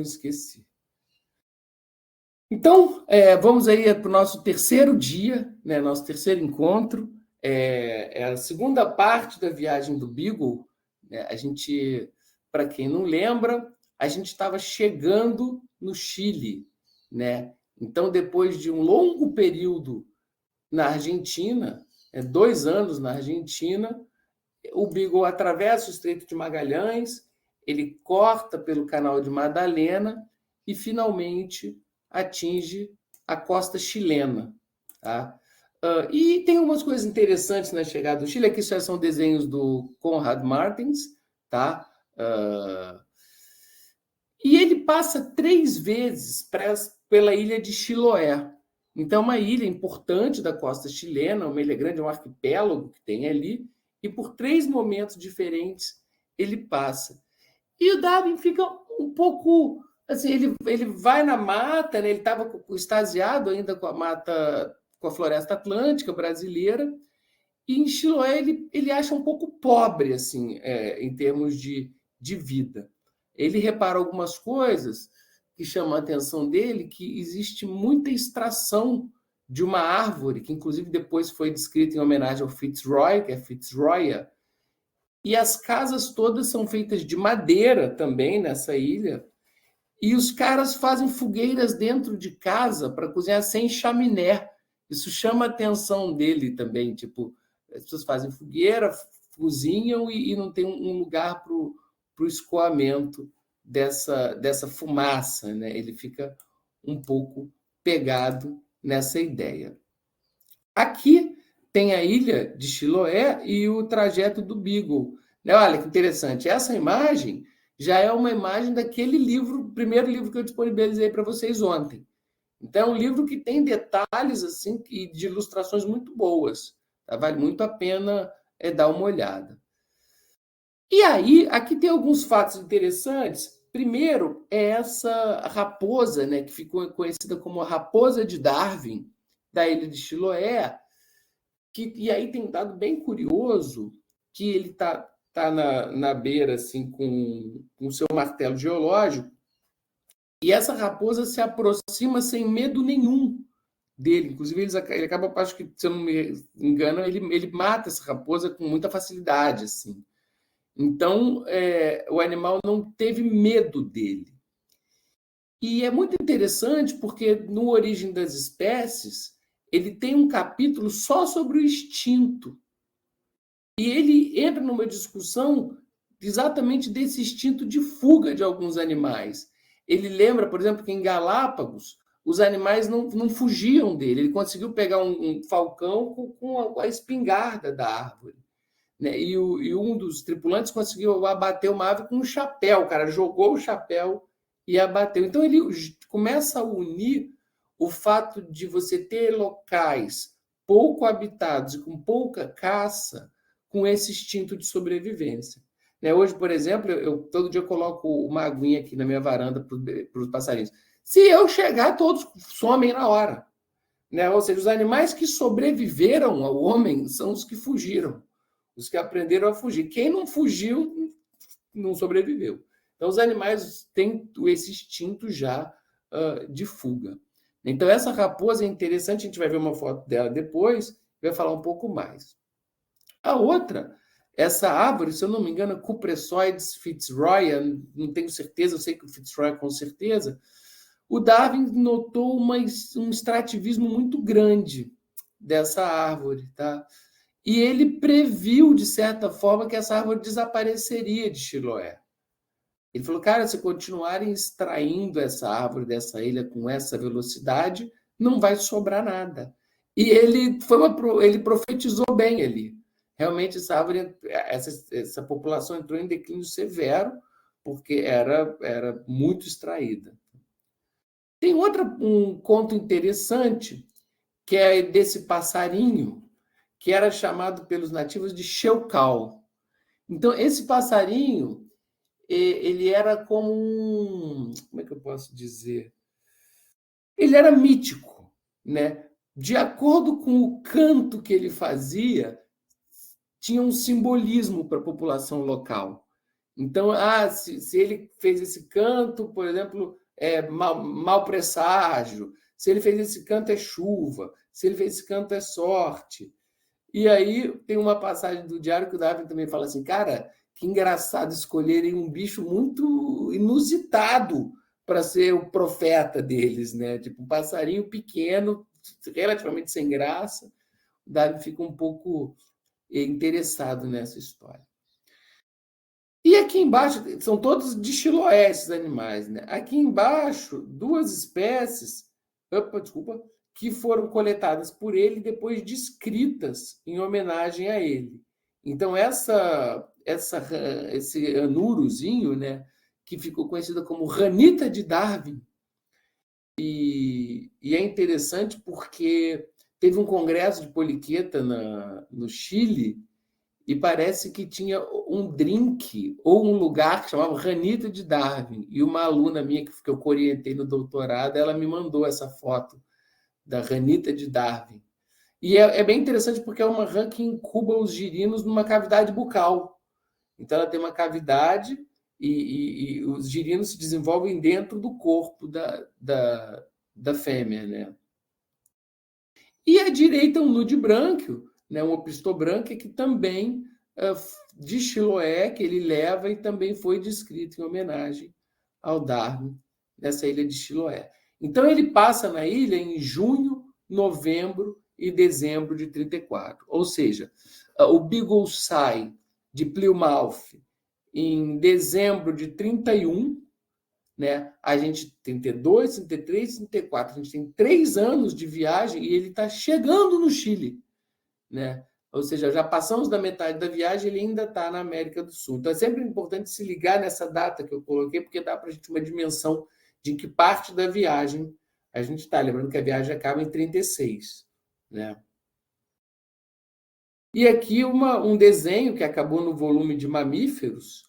esqueci. Então, vamos aí para o nosso terceiro dia, né, nosso terceiro encontro. É a segunda parte da viagem do Beagle. Né? A gente, para quem não lembra, a gente estava chegando no Chile, né? Então, depois de um longo período na Argentina, 2 anos na Argentina, o Beagle atravessa o Estreito de Magalhães, ele corta pelo Canal de Madalena e finalmente atinge a costa chilena. Tá? E tem algumas coisas interessantes na chegada do Chile. Aqui já são desenhos do Conrad Martins. Tá? E ele passa 3 vezes pela ilha de Chiloé. Então, é uma ilha importante da costa chilena, uma ilha grande, um arquipélago que tem ali, e por 3 momentos diferentes ele passa. E o Darwin fica um pouco assim, ele vai na mata, né? Ele estava extasiado ainda com a mata, com a floresta atlântica brasileira, e em Chiloé ele acha um pouco pobre assim, em termos de vida. Ele repara algumas coisas que chamam a atenção dele, que existe muita extração de uma árvore, que inclusive depois foi descrita em homenagem ao Fitzroy, que é Fitzroya, e as casas todas são feitas de madeira também nessa ilha, e os caras fazem fogueiras dentro de casa para cozinhar sem chaminé. Isso chama a atenção dele também, tipo, as pessoas fazem fogueira, cozinham e não tem um lugar para o escoamento dessa fumaça, né? Ele fica um pouco pegado nessa ideia. Aqui tem a ilha de Chiloé e o trajeto do Beagle. Olha que interessante, essa imagem já é uma imagem daquele livro, o primeiro livro que eu disponibilizei para vocês ontem. Então, é um livro que tem detalhes assim e de ilustrações muito boas. Tá? Vale muito a pena dar uma olhada. E aí, aqui tem alguns fatos interessantes. Primeiro, é essa raposa, né, que ficou conhecida como a raposa de Darwin, da ilha de Chiloé. E aí tem um dado bem curioso, que ele está na beira assim, com o seu martelo geológico, e essa raposa se aproxima sem medo nenhum dele. Inclusive, ele acaba, acho que, se eu não me engano, ele mata essa raposa com muita facilidade. Assim. Então, o animal não teve medo dele. E é muito interessante porque, no Origem das Espécies, ele tem um capítulo só sobre o instinto. E ele entra numa discussão exatamente desse instinto de fuga de alguns animais. Ele lembra, por exemplo, que em Galápagos os animais não fugiam dele. Ele conseguiu pegar um falcão com a espingarda da árvore. Né? E um dos tripulantes conseguiu abater uma ave com um chapéu. O cara jogou o chapéu e abateu. Então ele começa a unir o fato de você ter locais pouco habitados e com pouca caça com esse instinto de sobrevivência. Né? Hoje, por exemplo, todo dia eu coloco uma aguinha aqui na minha varanda para os passarinhos. Se eu chegar, todos somem na hora. Né? Ou seja, os animais que sobreviveram ao homem são os que fugiram, os que aprenderam a fugir. Quem não fugiu, não sobreviveu. Então, os animais têm esse instinto já de fuga. Então, essa raposa é interessante, a gente vai ver uma foto dela depois, vai falar um pouco mais. A outra, essa árvore, se eu não me engano, é Cupressoides fitzroya, não tenho certeza, eu sei que o Fitzroy com certeza. O Darwin notou um extrativismo muito grande dessa árvore, tá? E ele previu, de certa forma, que essa árvore desapareceria de Chiloé. Ele falou, cara, se continuarem extraindo essa árvore dessa ilha com essa velocidade, não vai sobrar nada. E ele profetizou bem ali. Realmente, essa árvore, essa população entrou em declínio severo, porque era muito extraída. Tem um conto interessante, que é desse passarinho, que era chamado pelos nativos de Xeucal. Então, esse passarinho, ele era como como é que eu posso dizer? Ele era mítico, né? De acordo com o canto que ele fazia, tinha um simbolismo para a população local. Então, se ele fez esse canto, por exemplo, é mau presságio. Se ele fez esse canto, é chuva. Se ele fez esse canto, é sorte. E aí tem uma passagem do diário que o Darwin também fala assim, cara, que engraçado escolherem um bicho muito inusitado para ser o profeta deles, né? Tipo, um passarinho pequeno, relativamente sem graça. O Darwin fica um pouco interessado nessa história. E aqui embaixo, são todos de Chiloé esses animais, né? Aqui embaixo, duas espécies, desculpa, que foram coletadas por ele e depois descritas em homenagem a ele. Então, esse anurozinho, né, que ficou conhecido como ranita de Darwin, e é interessante porque teve um congresso de poliqueta no Chile e parece que tinha um drink ou um lugar que chamava Ranita de Darwin. E uma aluna minha que eu orientei no doutorado, ela me mandou essa foto da Ranita de Darwin. E é bem interessante porque é uma rã que incuba os girinos numa cavidade bucal. Então ela tem uma cavidade e os girinos se desenvolvem dentro do corpo da fêmea, né? E à direita um nudibranquio, né, um opistobranquia, que também de Chiloé, que ele leva e também foi descrito em homenagem ao Darwin nessa ilha de Chiloé. Então ele passa na ilha em junho, novembro e dezembro de 34. Ou seja, o Beagle sai de Plymouth em dezembro de 31, né? A gente tem 32, 33, 34. A gente tem 3 anos de viagem e ele está chegando no Chile, né? Ou seja, já passamos da metade da viagem, ele ainda está na América do Sul. Então é sempre importante se ligar nessa data que eu coloquei, porque dá para a gente uma dimensão de que parte da viagem a gente está. Lembrando que a viagem acaba em 36, né? E aqui um desenho que acabou no volume de mamíferos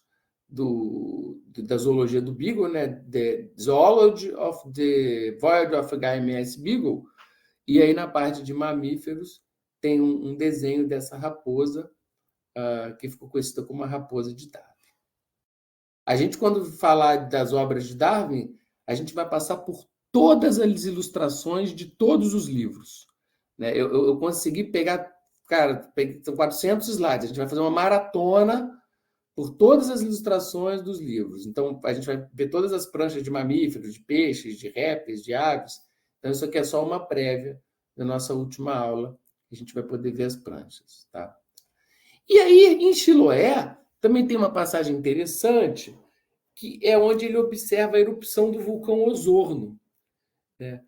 da zoologia do Beagle, né? The Zoology of the Voyage of HMS Beagle. E aí na parte de mamíferos tem um desenho dessa raposa que ficou conhecida como a raposa de Darwin. A gente, quando falar das obras de Darwin, a gente vai passar por todas as ilustrações de todos os livros, né? Eu consegui pegar, cara, são 400 slides. A gente vai fazer uma maratona por todas as ilustrações dos livros. Então, a gente vai ver todas as pranchas de mamíferos, de peixes, de répteis, de aves. Então, isso aqui é só uma prévia da nossa última aula. A gente vai poder ver as pranchas, tá? E aí, em Chiloé, também tem uma passagem interessante, que é onde ele observa a erupção do vulcão Osorno, né?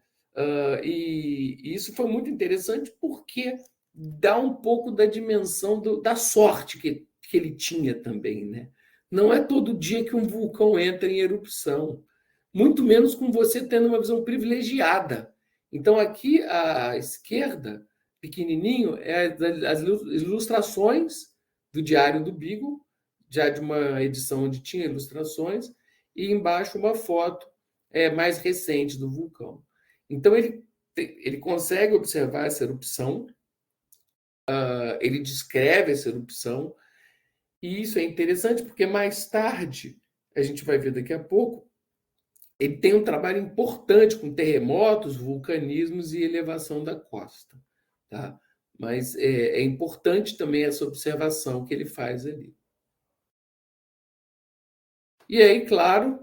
E isso foi muito interessante porque dá um pouco da dimensão da sorte que ele tinha também, né? Não é todo dia que um vulcão entra em erupção, muito menos com você tendo uma visão privilegiada. Então, aqui à esquerda, pequenininho, as ilustrações do Diário do Beagle, já de uma edição onde tinha ilustrações, e embaixo uma foto mais recente do vulcão. Então, ele consegue observar essa erupção, ele descreve essa erupção, e isso é interessante porque mais tarde, a gente vai ver daqui a pouco, ele tem um trabalho importante com terremotos, vulcanismos e elevação da costa. Tá? Mas é importante também essa observação que ele faz ali. E aí, claro,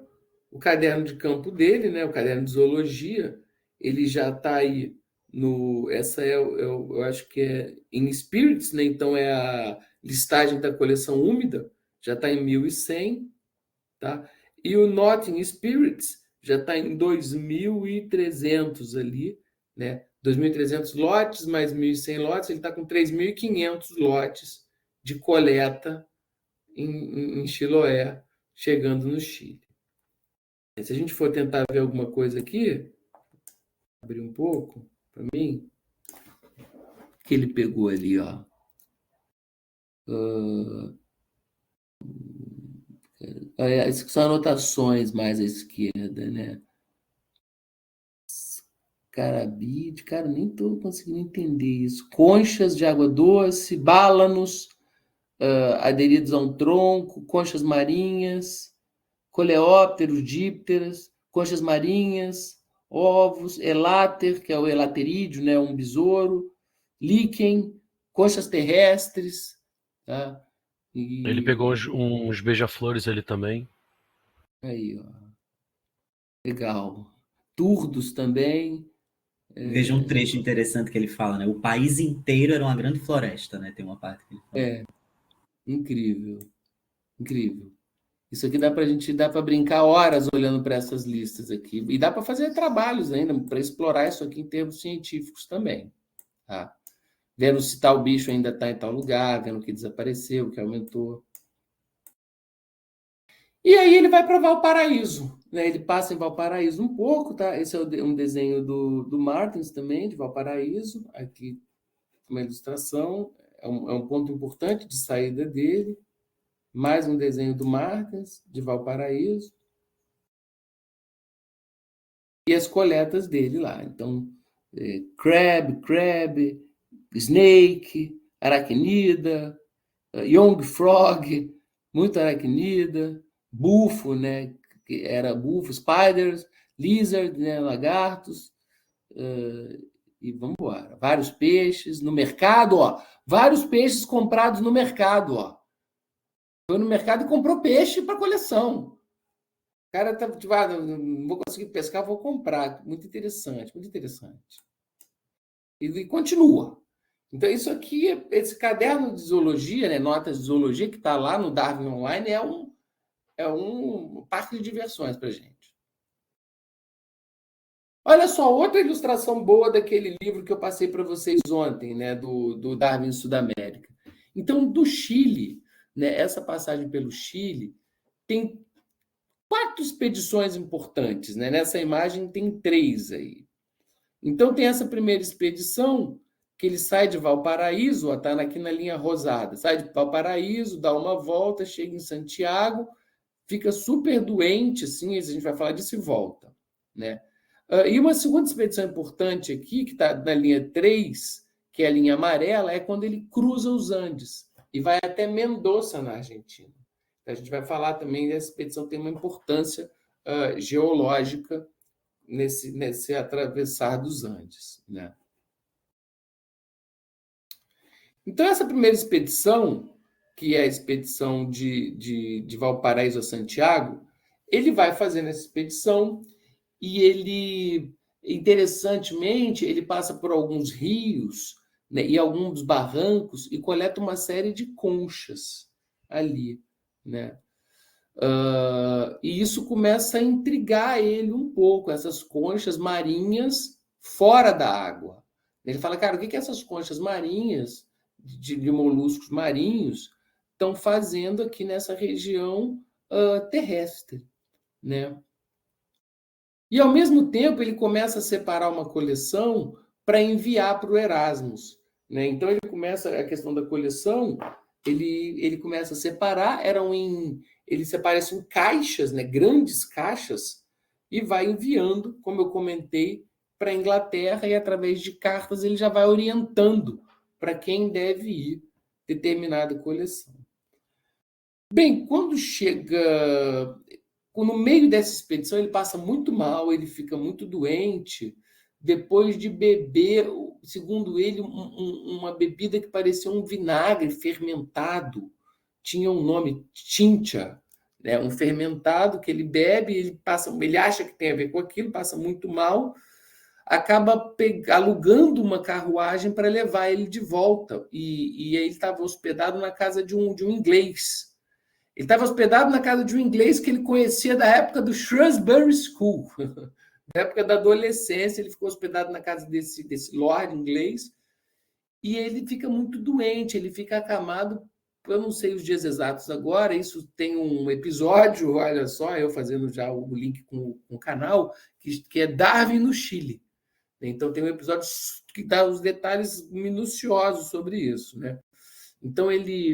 o caderno de campo dele, né, o caderno de zoologia, ele já está aí essa eu acho que é em Spirits, né? Então é a listagem da coleção úmida, já está em 1100, tá? E o Not in Spirits já está em 2.300 ali, né? 2.300 lotes mais 1.100 lotes, ele está com 3.500 lotes de coleta em Chiloé, chegando no Chile. Se a gente for tentar ver alguma coisa aqui, abrir um pouco para mim, que ele pegou ali, ó. Essas são anotações mais à esquerda, né? Carabide, cara, nem estou conseguindo entender isso. Conchas de água doce, bálanos, aderidos a um tronco, conchas marinhas, coleópteros, dípteras, conchas marinhas, ovos, eláter, que é o elaterídeo, né, um besouro, líquen, conchas terrestres, tá? Ele pegou E uns beija-flores ali também. aí, ó, legal. Turdos também. Veja um trecho interessante que ele fala, né? O país inteiro era uma grande floresta, né? Tem uma parte que ele fala. Incrível, incrível. Isso aqui dá para brincar horas olhando para essas listas aqui. E dá para fazer trabalhos ainda, para explorar isso aqui em termos científicos também. Tá? Vendo se tal bicho ainda está em tal lugar, vendo que desapareceu, que aumentou. E aí ele vai para Valparaíso. Né? Ele passa em Valparaíso um pouco, tá? Esse é um desenho do Martins também, de Valparaíso. Aqui uma ilustração. É um ponto importante de saída dele. Mais um desenho do Martins, de Valparaíso. E as coletas dele lá. Então, crab, snake, aracnida, young frog, muito aracnida, bufo, né? Que era bufo, spiders, lizard, né? Lagartos, e vamos embora. Vários peixes no mercado, ó. Vários peixes comprados no mercado, ó. Foi no mercado e comprou peixe para coleção. O cara tá tipo, não vou conseguir pescar, vou comprar. Muito interessante, muito interessante. E continua. Então, isso aqui, esse caderno de zoologia, né, notas de zoologia, que está lá no Darwin Online, é um parque de diversões para a gente. Olha só, outra ilustração boa daquele livro que eu passei para vocês ontem, né, do Darwin Sudamérica. Então, do Chile, né, essa passagem pelo Chile, tem 4 expedições importantes. Né? Nessa imagem tem 3 aí. Então, tem essa primeira expedição, que ele sai de Valparaíso, está aqui na linha rosada, sai de Valparaíso, dá uma volta, chega em Santiago, fica super doente, assim, a gente vai falar disso e volta. Né? E uma segunda expedição importante aqui, que está na linha 3, que é a linha amarela, é quando ele cruza os Andes e vai até Mendoza, na Argentina. A gente vai falar também dessa expedição, tem uma importância geológica nesse atravessar dos Andes. Né? Então, essa primeira expedição, que é a expedição de Valparaíso a Santiago, ele vai fazendo essa expedição e ele, interessantemente, ele passa por alguns rios, né, e alguns barrancos e coleta uma série de conchas ali. Né? E isso começa a intrigar ele um pouco, essas conchas marinhas fora da água. Ele fala, cara, o que essas conchas marinhas, de moluscos marinhos, estão fazendo aqui nessa região terrestre? Né? E, ao mesmo tempo, ele começa a separar uma coleção para enviar para o Erasmus. Né? Então, ele começa a questão da coleção, ele começa a separar, ele separa isso em caixas, né? Grandes caixas, e vai enviando, como eu comentei, para a Inglaterra, e através de cartas ele já vai orientando para quem deve ir determinada coleção. Bem, quando chega no meio dessa expedição, ele passa muito mal, ele fica muito doente, depois de beber, segundo ele, uma bebida que parecia um vinagre fermentado, tinha um nome, tincha, né? Um fermentado que ele bebe, ele acha que tem a ver com aquilo, passa muito mal, acaba alugando uma carruagem para levar ele de volta, e aí ele estava hospedado na casa de um inglês. Ele estava hospedado na casa de um inglês que ele conhecia da época do Shrewsbury School, da época da adolescência. Ele ficou hospedado na casa desse lord inglês e ele fica muito doente, ele fica acamado. Eu não sei os dias exatos agora, isso tem um episódio, olha só, eu fazendo já o link com o canal, que é Darwin no Chile. Então tem um episódio que dá os detalhes minuciosos sobre isso. Né? Então ele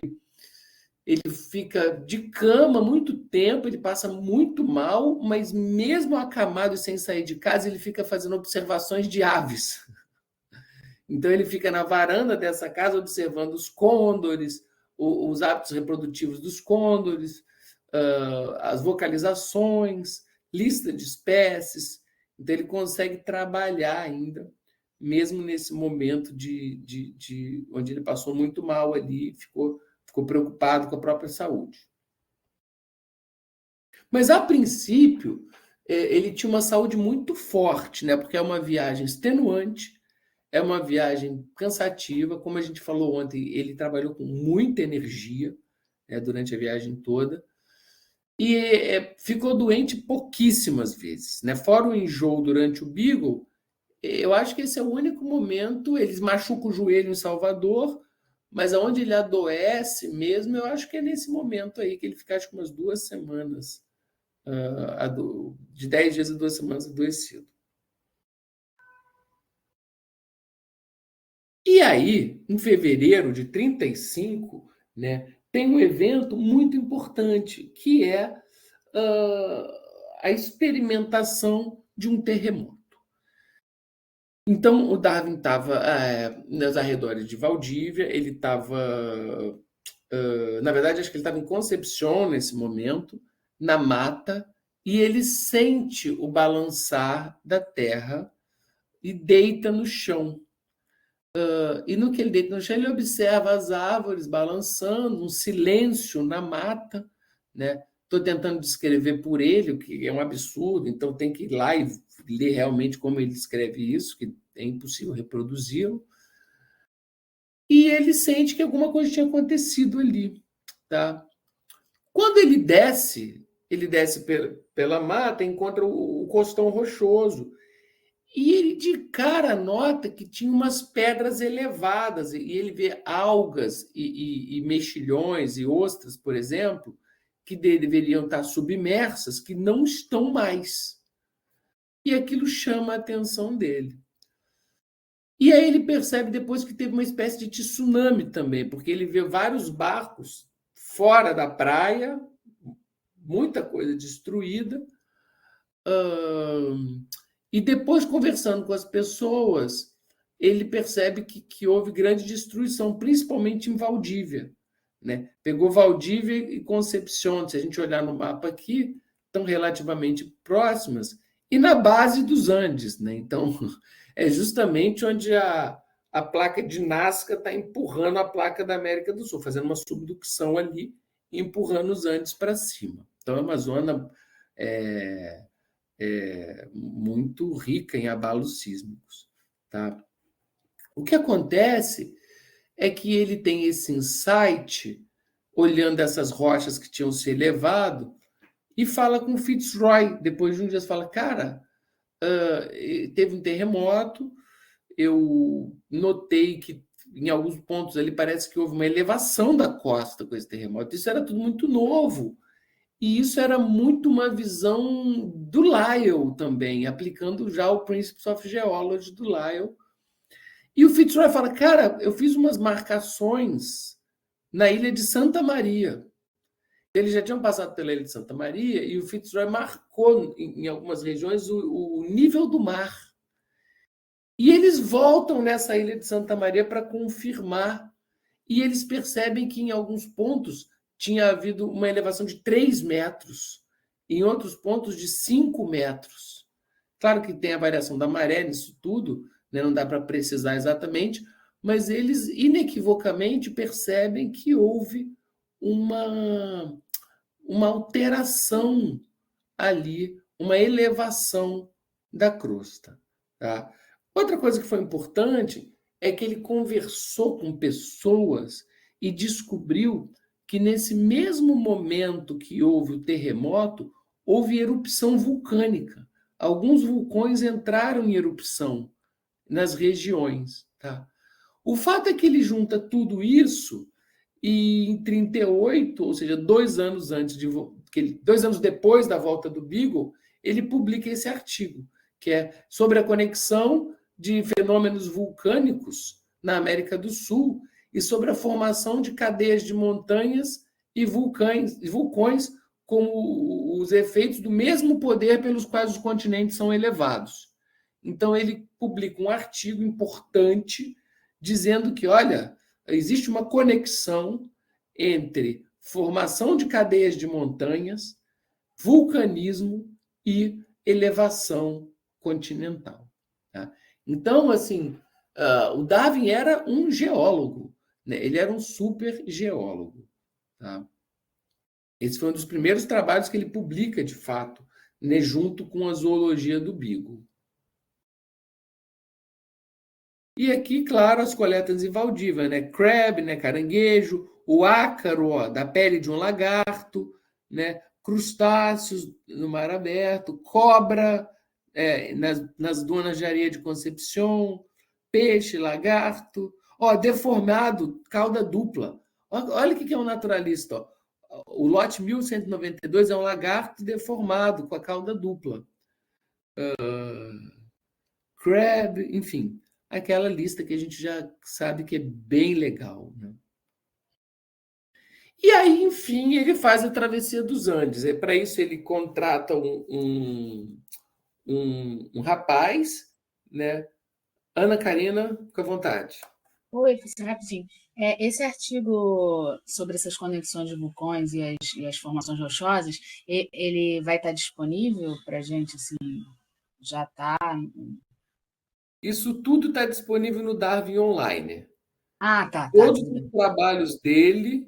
fica de cama muito tempo, ele passa muito mal, mas mesmo acamado e sem sair de casa, ele fica fazendo observações de aves. Então ele fica na varanda dessa casa observando os côndores, os hábitos reprodutivos dos côndores, as vocalizações, lista de espécies. Então, ele consegue trabalhar ainda, mesmo nesse momento onde ele passou muito mal ali, ficou preocupado com a própria saúde. Mas, a princípio, ele tinha uma saúde muito forte, né? Porque é uma viagem extenuante, é uma viagem cansativa. Como a gente falou ontem, ele trabalhou com muita energia, né, durante a viagem toda. E ficou doente pouquíssimas vezes, né? Fora o enjoo durante o Beagle, eu acho que esse é o único momento. Eles machucam o joelho em Salvador, mas aonde ele adoece mesmo, eu acho que é nesse momento aí que ele fica, acho que umas 2 semanas, de 10 dias a 2 semanas adoecido. E aí, em fevereiro de 1935, né, tem um evento muito importante, que é a experimentação de um terremoto. Então, o Darwin estava nos arredores de Valdívia, ele estava, na verdade, acho que ele estava em Concepción nesse momento, na mata, e ele sente o balançar da terra e deita no chão. E no que ele deita no chão, ele observa as árvores balançando, um silêncio na mata, né? Estou tentando descrever por ele, o que é um absurdo, então tem que ir lá e ler realmente como ele escreve isso, que é impossível reproduzi-lo. E ele sente que alguma coisa tinha acontecido ali, tá? Quando ele desce pela mata, encontra o costão rochoso. E ele de cara nota que tinha umas pedras elevadas, e ele vê algas e mexilhões e ostras, por exemplo, que deveriam estar submersas, que não estão mais. E aquilo chama a atenção dele. E aí ele percebe depois que teve uma espécie de tsunami também, porque ele vê vários barcos fora da praia, muita coisa destruída. E depois, conversando com as pessoas, ele percebe que houve grande destruição, principalmente em Valdívia, né? Pegou Valdívia e Concepción, se a gente olhar no mapa aqui, estão relativamente próximas, e na base dos Andes, né? Então, é justamente onde a placa de Nazca está empurrando a placa da América do Sul, fazendo uma subducção ali, empurrando os Andes para cima. Então, é uma zona muito rica em abalos sísmicos, tá? O que acontece é que ele tem esse insight, olhando essas rochas que tinham se elevado, e fala com Fitzroy. Depois de um dia, fala: cara, teve um terremoto, eu notei que em alguns pontos ali parece que houve uma elevação da costa com esse terremoto. Isso era tudo muito novo. E isso era muito uma visão do Lyell também, aplicando já o Principles of Geology do Lyell. E o Fitzroy fala: cara, eu fiz umas marcações na ilha de Santa Maria. Eles já tinham passado pela ilha de Santa Maria e o Fitzroy marcou em algumas regiões o nível do mar. E eles voltam nessa ilha de Santa Maria para confirmar. E eles percebem que em alguns pontos tinha havido uma elevação de 3 metros, em outros pontos de 5 metros. Claro que tem a variação da maré nisso tudo, né? Não dá para precisar exatamente, mas eles inequivocamente percebem que houve uma alteração ali, uma elevação da crosta. Tá? Outra coisa que foi importante é que ele conversou com pessoas e descobriu que nesse mesmo momento que houve o terremoto, houve erupção vulcânica. Alguns vulcões entraram em erupção nas regiões. Tá? O fato é que ele junta tudo isso e em 1938, ou seja, 2 anos antes 2 anos depois da volta do Beagle, ele publica esse artigo, que é sobre a conexão de fenômenos vulcânicos na América do Sul e sobre a formação de cadeias de montanhas e vulcões com os efeitos do mesmo poder pelos quais os continentes são elevados. Então, ele publica um artigo importante dizendo que, olha, existe uma conexão entre formação de cadeias de montanhas, vulcanismo e elevação continental. Tá? Então, assim, o Darwin era um geólogo, né? Ele era um super geólogo. Tá? Esse foi um dos primeiros trabalhos que ele publica, de fato, né, junto com a zoologia do Beagle. E aqui, claro, as coletas em Valdívia, né? Crab, né? Caranguejo, o ácaro, ó, da pele de um lagarto, né? Crustáceos no mar aberto, cobra nas dunas de areia de Concepción, peixe, lagarto, ó, deformado, cauda dupla. Olha o que é um naturalista, ó. O lote 1192 é um lagarto deformado com a cauda dupla. Crab, enfim, aquela lista que a gente já sabe que é bem legal. Né? E aí, enfim, ele faz a travessia dos Andes. Para isso, ele contrata um rapaz, né? Ana Karina, fica à vontade. Oi, rapidinho. Esse artigo sobre essas conexões de vulcões e as formações rochosas, ele vai estar disponível para a gente, assim, já está... Isso tudo está disponível no Darwin Online. Tá. Todos os trabalhos dele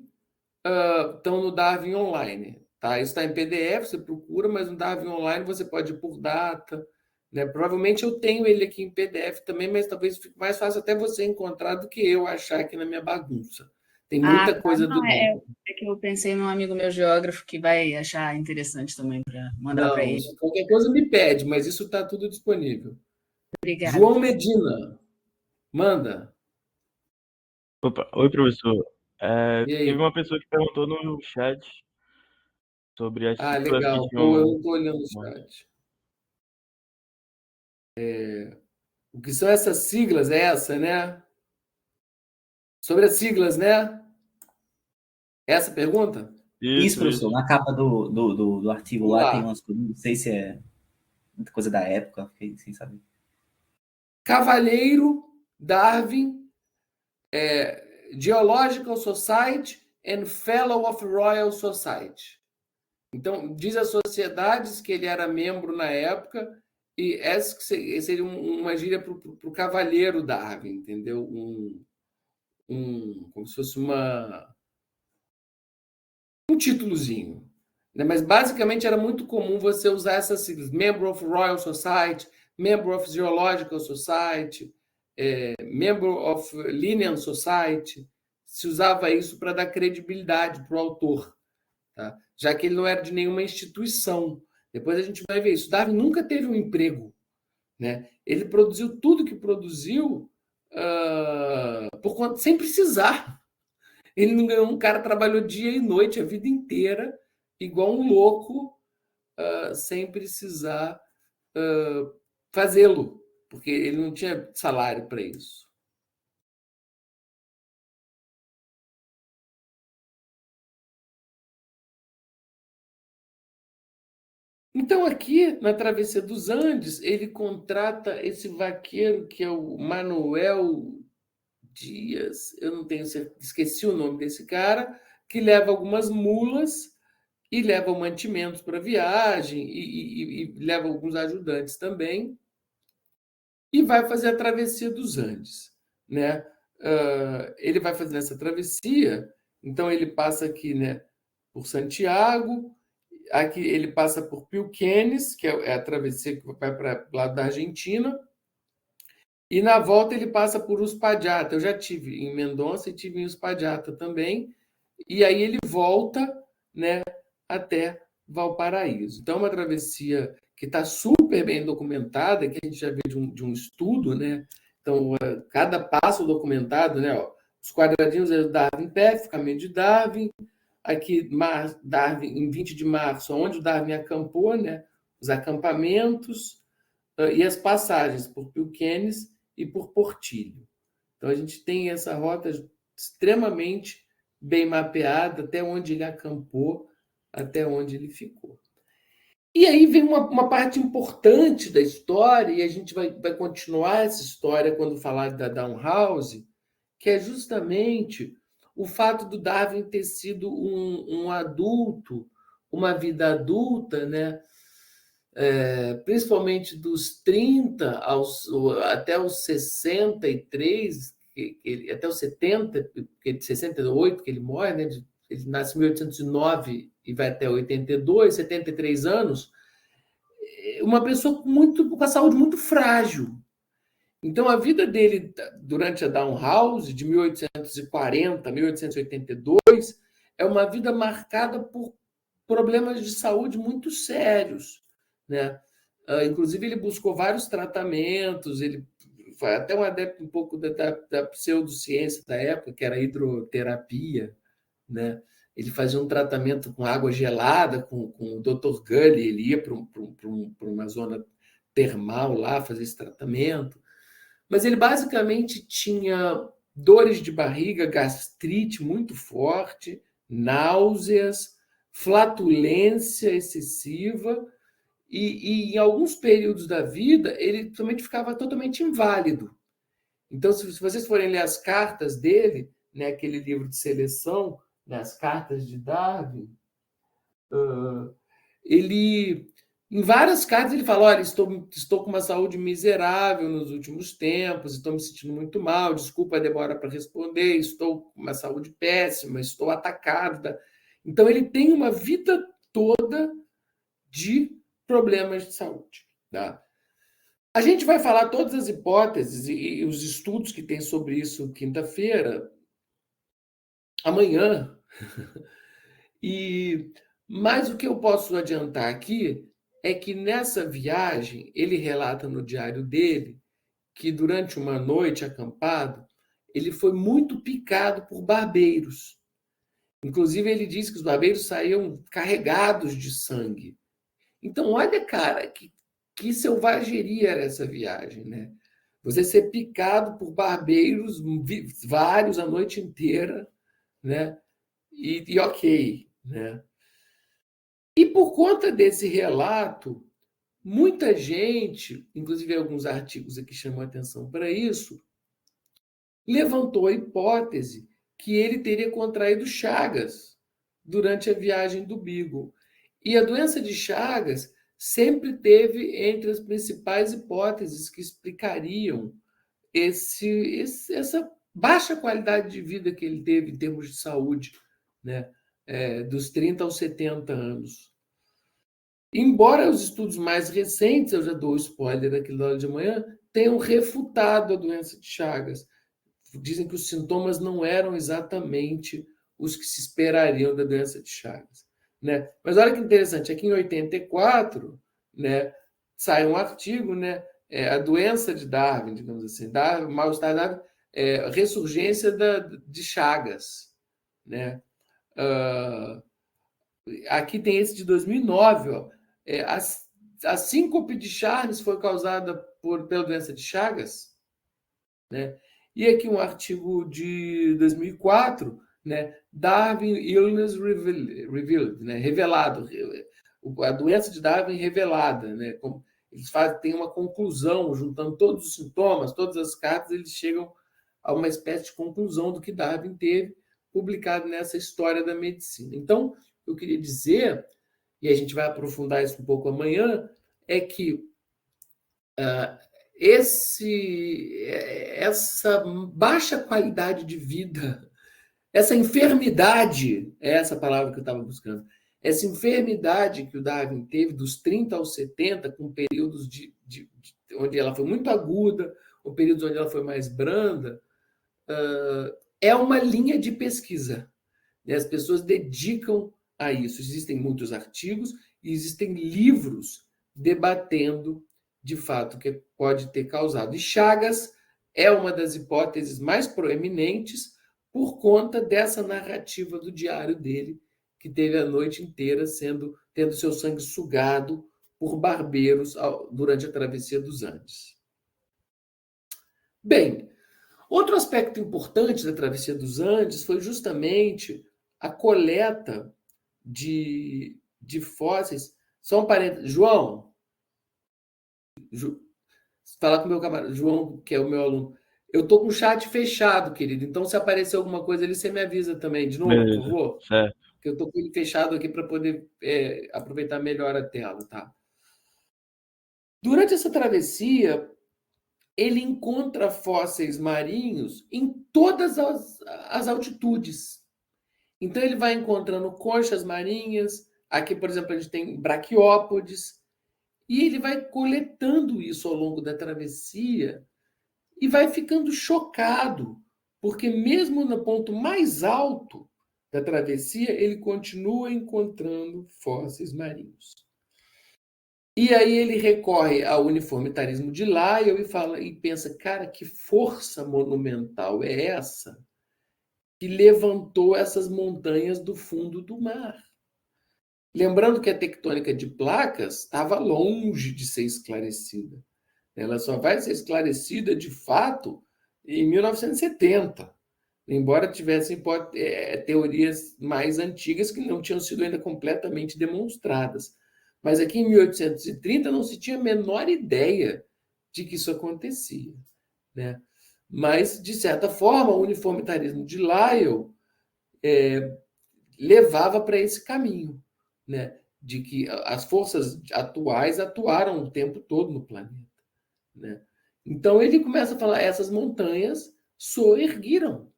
estão no Darwin Online. Tá? Isso está em PDF, você procura, mas no Darwin Online você pode ir por data. Né? Provavelmente eu tenho ele aqui em PDF também, mas talvez fique mais fácil até você encontrar do que eu achar aqui na minha bagunça. Tem muita coisa do Darwin. É que eu pensei num amigo meu geógrafo que vai achar interessante também para mandar para ele. Qualquer coisa me pede, mas isso está tudo disponível. Obrigada. João Medina, manda. Opa, oi, professor. E aí? Teve uma pessoa que perguntou no chat sobre as siglas legal. que tinham... Eu não estou olhando o chat. O que são essas siglas? É essa, né? Sobre as siglas, né? Essa pergunta? Isso, professor. Na capa do artigo lá tem umas coisas, não sei se é muita coisa da época, fiquei sem saber. Cavalheiro, Darwin, Geological Society and Fellow of Royal Society. Então, diz as sociedades que ele era membro na época, e essa seria uma gíria para o cavalheiro Darwin, entendeu? Como se fosse um títulozinho. Né? Mas, basicamente, era muito comum você usar essas siglas. Member of Royal Society, Member of Geological Society, Member of Linnean Society. Se usava isso para dar credibilidade para o autor. Tá? Já que ele não era de nenhuma instituição. Depois a gente vai ver isso. Darwin nunca teve um emprego. Né? Ele produziu tudo que produziu sem precisar. Ele não ganhou. Um cara trabalhou dia e noite a vida inteira, igual um louco, sem precisar fazê-lo, porque ele não tinha salário para isso. Então, aqui, na Travessia dos Andes, ele contrata esse vaqueiro, que é o Manuel Dias, eu não tenho certeza, esqueci o nome desse cara, que leva algumas mulas e leva mantimentos para a viagem e leva alguns ajudantes também e vai fazer a Travessia dos Andes. Né? Ele vai fazer essa travessia, então ele passa aqui, né, por Santiago. Aqui ele passa por Pilquenes, que é a travessia que vai para o lado da Argentina. E na volta ele passa por Uspallata. Eu já tive em Mendonça e tive em Uspallata também. E aí ele volta, né, até Valparaíso. Então, é uma travessia que está super bem documentada, que a gente já vê de um estudo. Né? Então, cada passo documentado, né, ó, os quadradinhos é o Darwin Path, caminho de Darwin. Aqui, Darwin, em 20 de março, onde o Darwin acampou, né? Os acampamentos e as passagens por Pilquenes e por Portillo. Então, a gente tem essa rota extremamente bem mapeada, até onde ele acampou, até onde ele ficou. E aí vem uma parte importante da história, e a gente vai continuar essa história quando falar da Down House, que é justamente o fato do Darwin ter sido um adulto, uma vida adulta, né? Principalmente dos 30 até os 63, até os 70, 68 que ele morre, né? Ele nasce em 1809 e vai até 82, 73 anos, uma pessoa com a saúde muito frágil. Então, a vida dele durante a Down House, de 1840 a 1882, é uma vida marcada por problemas de saúde muito sérios, né? Inclusive, ele buscou vários tratamentos, ele foi até um adepto um pouco da pseudociência da época, que era a hidroterapia, né? Ele fazia um tratamento com água gelada, com o Dr. Gully, ele ia para uma zona termal lá fazer esse tratamento. Mas ele basicamente tinha dores de barriga, gastrite muito forte, náuseas, flatulência excessiva, e em alguns períodos da vida ele também ficava totalmente inválido. Então, se vocês forem ler as cartas dele, né, aquele livro de seleção, né, as cartas de Darwin, ele, em várias cartas, ele fala: olha, estou com uma saúde miserável nos últimos tempos, estou me sentindo muito mal, desculpa a demora para responder, estou com uma saúde péssima, estou atacado. Então, ele tem uma vida toda de problemas de saúde. Tá? A gente vai falar todas as hipóteses e os estudos que tem sobre isso quinta-feira, amanhã. Mas o que eu posso adiantar aqui é que nessa viagem, ele relata no diário dele que durante uma noite acampado, ele foi muito picado por barbeiros. Inclusive, ele disse que os barbeiros saíam carregados de sangue. Então, olha, cara, que selvageria era essa viagem, né? Você ser picado por barbeiros, vários a noite inteira, né? E ok, né? E por conta desse relato, muita gente, inclusive alguns artigos aqui chamam a atenção para isso, levantou a hipótese que ele teria contraído Chagas durante a viagem do Beagle. E a doença de Chagas sempre teve entre as principais hipóteses que explicariam essa baixa qualidade de vida que ele teve em termos de saúde, né? Dos 30 aos 70 anos. Embora os estudos mais recentes, eu já dou spoiler aqui na hora de manhã, tenham refutado a doença de Chagas. Dizem que os sintomas não eram exatamente os que se esperariam da doença de Chagas. Né? Mas olha que interessante, aqui em 84, né, sai um artigo, né, a doença de Darwin, digamos assim, mal-estar de Darwin, ressurgência de Chagas. Né? Aqui tem esse de 2009, ó. A síncope de Charles foi causada pela doença de Chagas, né? E aqui um artigo de 2004, né? Darwin Illness Revealed, né? Revelado, a doença de Darwin revelada, né? Eles têm uma conclusão, juntando todos os sintomas, todas as cartas, eles chegam a uma espécie de conclusão do que Darwin teve, publicado nessa História da Medicina. Então, eu queria dizer, e a gente vai aprofundar isso um pouco amanhã, é que essa baixa qualidade de vida, essa enfermidade, é essa palavra que eu estava buscando, essa enfermidade que o Darwin teve dos 30 aos 70, com períodos onde ela foi muito aguda, ou períodos onde ela foi mais branda, é uma linha de pesquisa. As pessoas dedicam a isso. Existem muitos artigos e existem livros debatendo, de fato, o que pode ter causado. E Chagas é uma das hipóteses mais proeminentes por conta dessa narrativa do diário dele, que teve a noite inteira tendo seu sangue sugado por barbeiros durante a travessia dos Andes. Bem, outro aspecto importante da travessia dos Andes foi justamente a coleta de fósseis. Só um parênteses. João, falar com o meu camarada, João, que é o meu aluno. Eu tô com o chat fechado, querido. Então, se aparecer alguma coisa ali, você me avisa também. De novo, por Beleza, favor. certo. Porque eu tô com ele fechado aqui para poder aproveitar melhor a tela, tá? Durante essa travessia, ele encontra fósseis marinhos em todas as altitudes. Então, ele vai encontrando conchas marinhas. Aqui, por exemplo, a gente tem braquiópodes. E ele vai coletando isso ao longo da travessia e vai ficando chocado, porque mesmo no ponto mais alto da travessia, ele continua encontrando fósseis marinhos. E aí ele recorre ao uniformitarismo de Lyell e pensa, cara, que força monumental é essa que levantou essas montanhas do fundo do mar? Lembrando que a tectônica de placas estava longe de ser esclarecida. Ela só vai ser esclarecida, de fato, em 1970, embora tivessem teorias mais antigas que não tinham sido ainda completamente demonstradas. Mas aqui em 1830 não se tinha a menor ideia de que isso acontecia, né? Mas, de certa forma, o uniformitarismo de Lyell levava para esse caminho, né? De que as forças atuais atuaram o tempo todo no planeta, né? Então ele começa a falar, essas montanhas soerguiram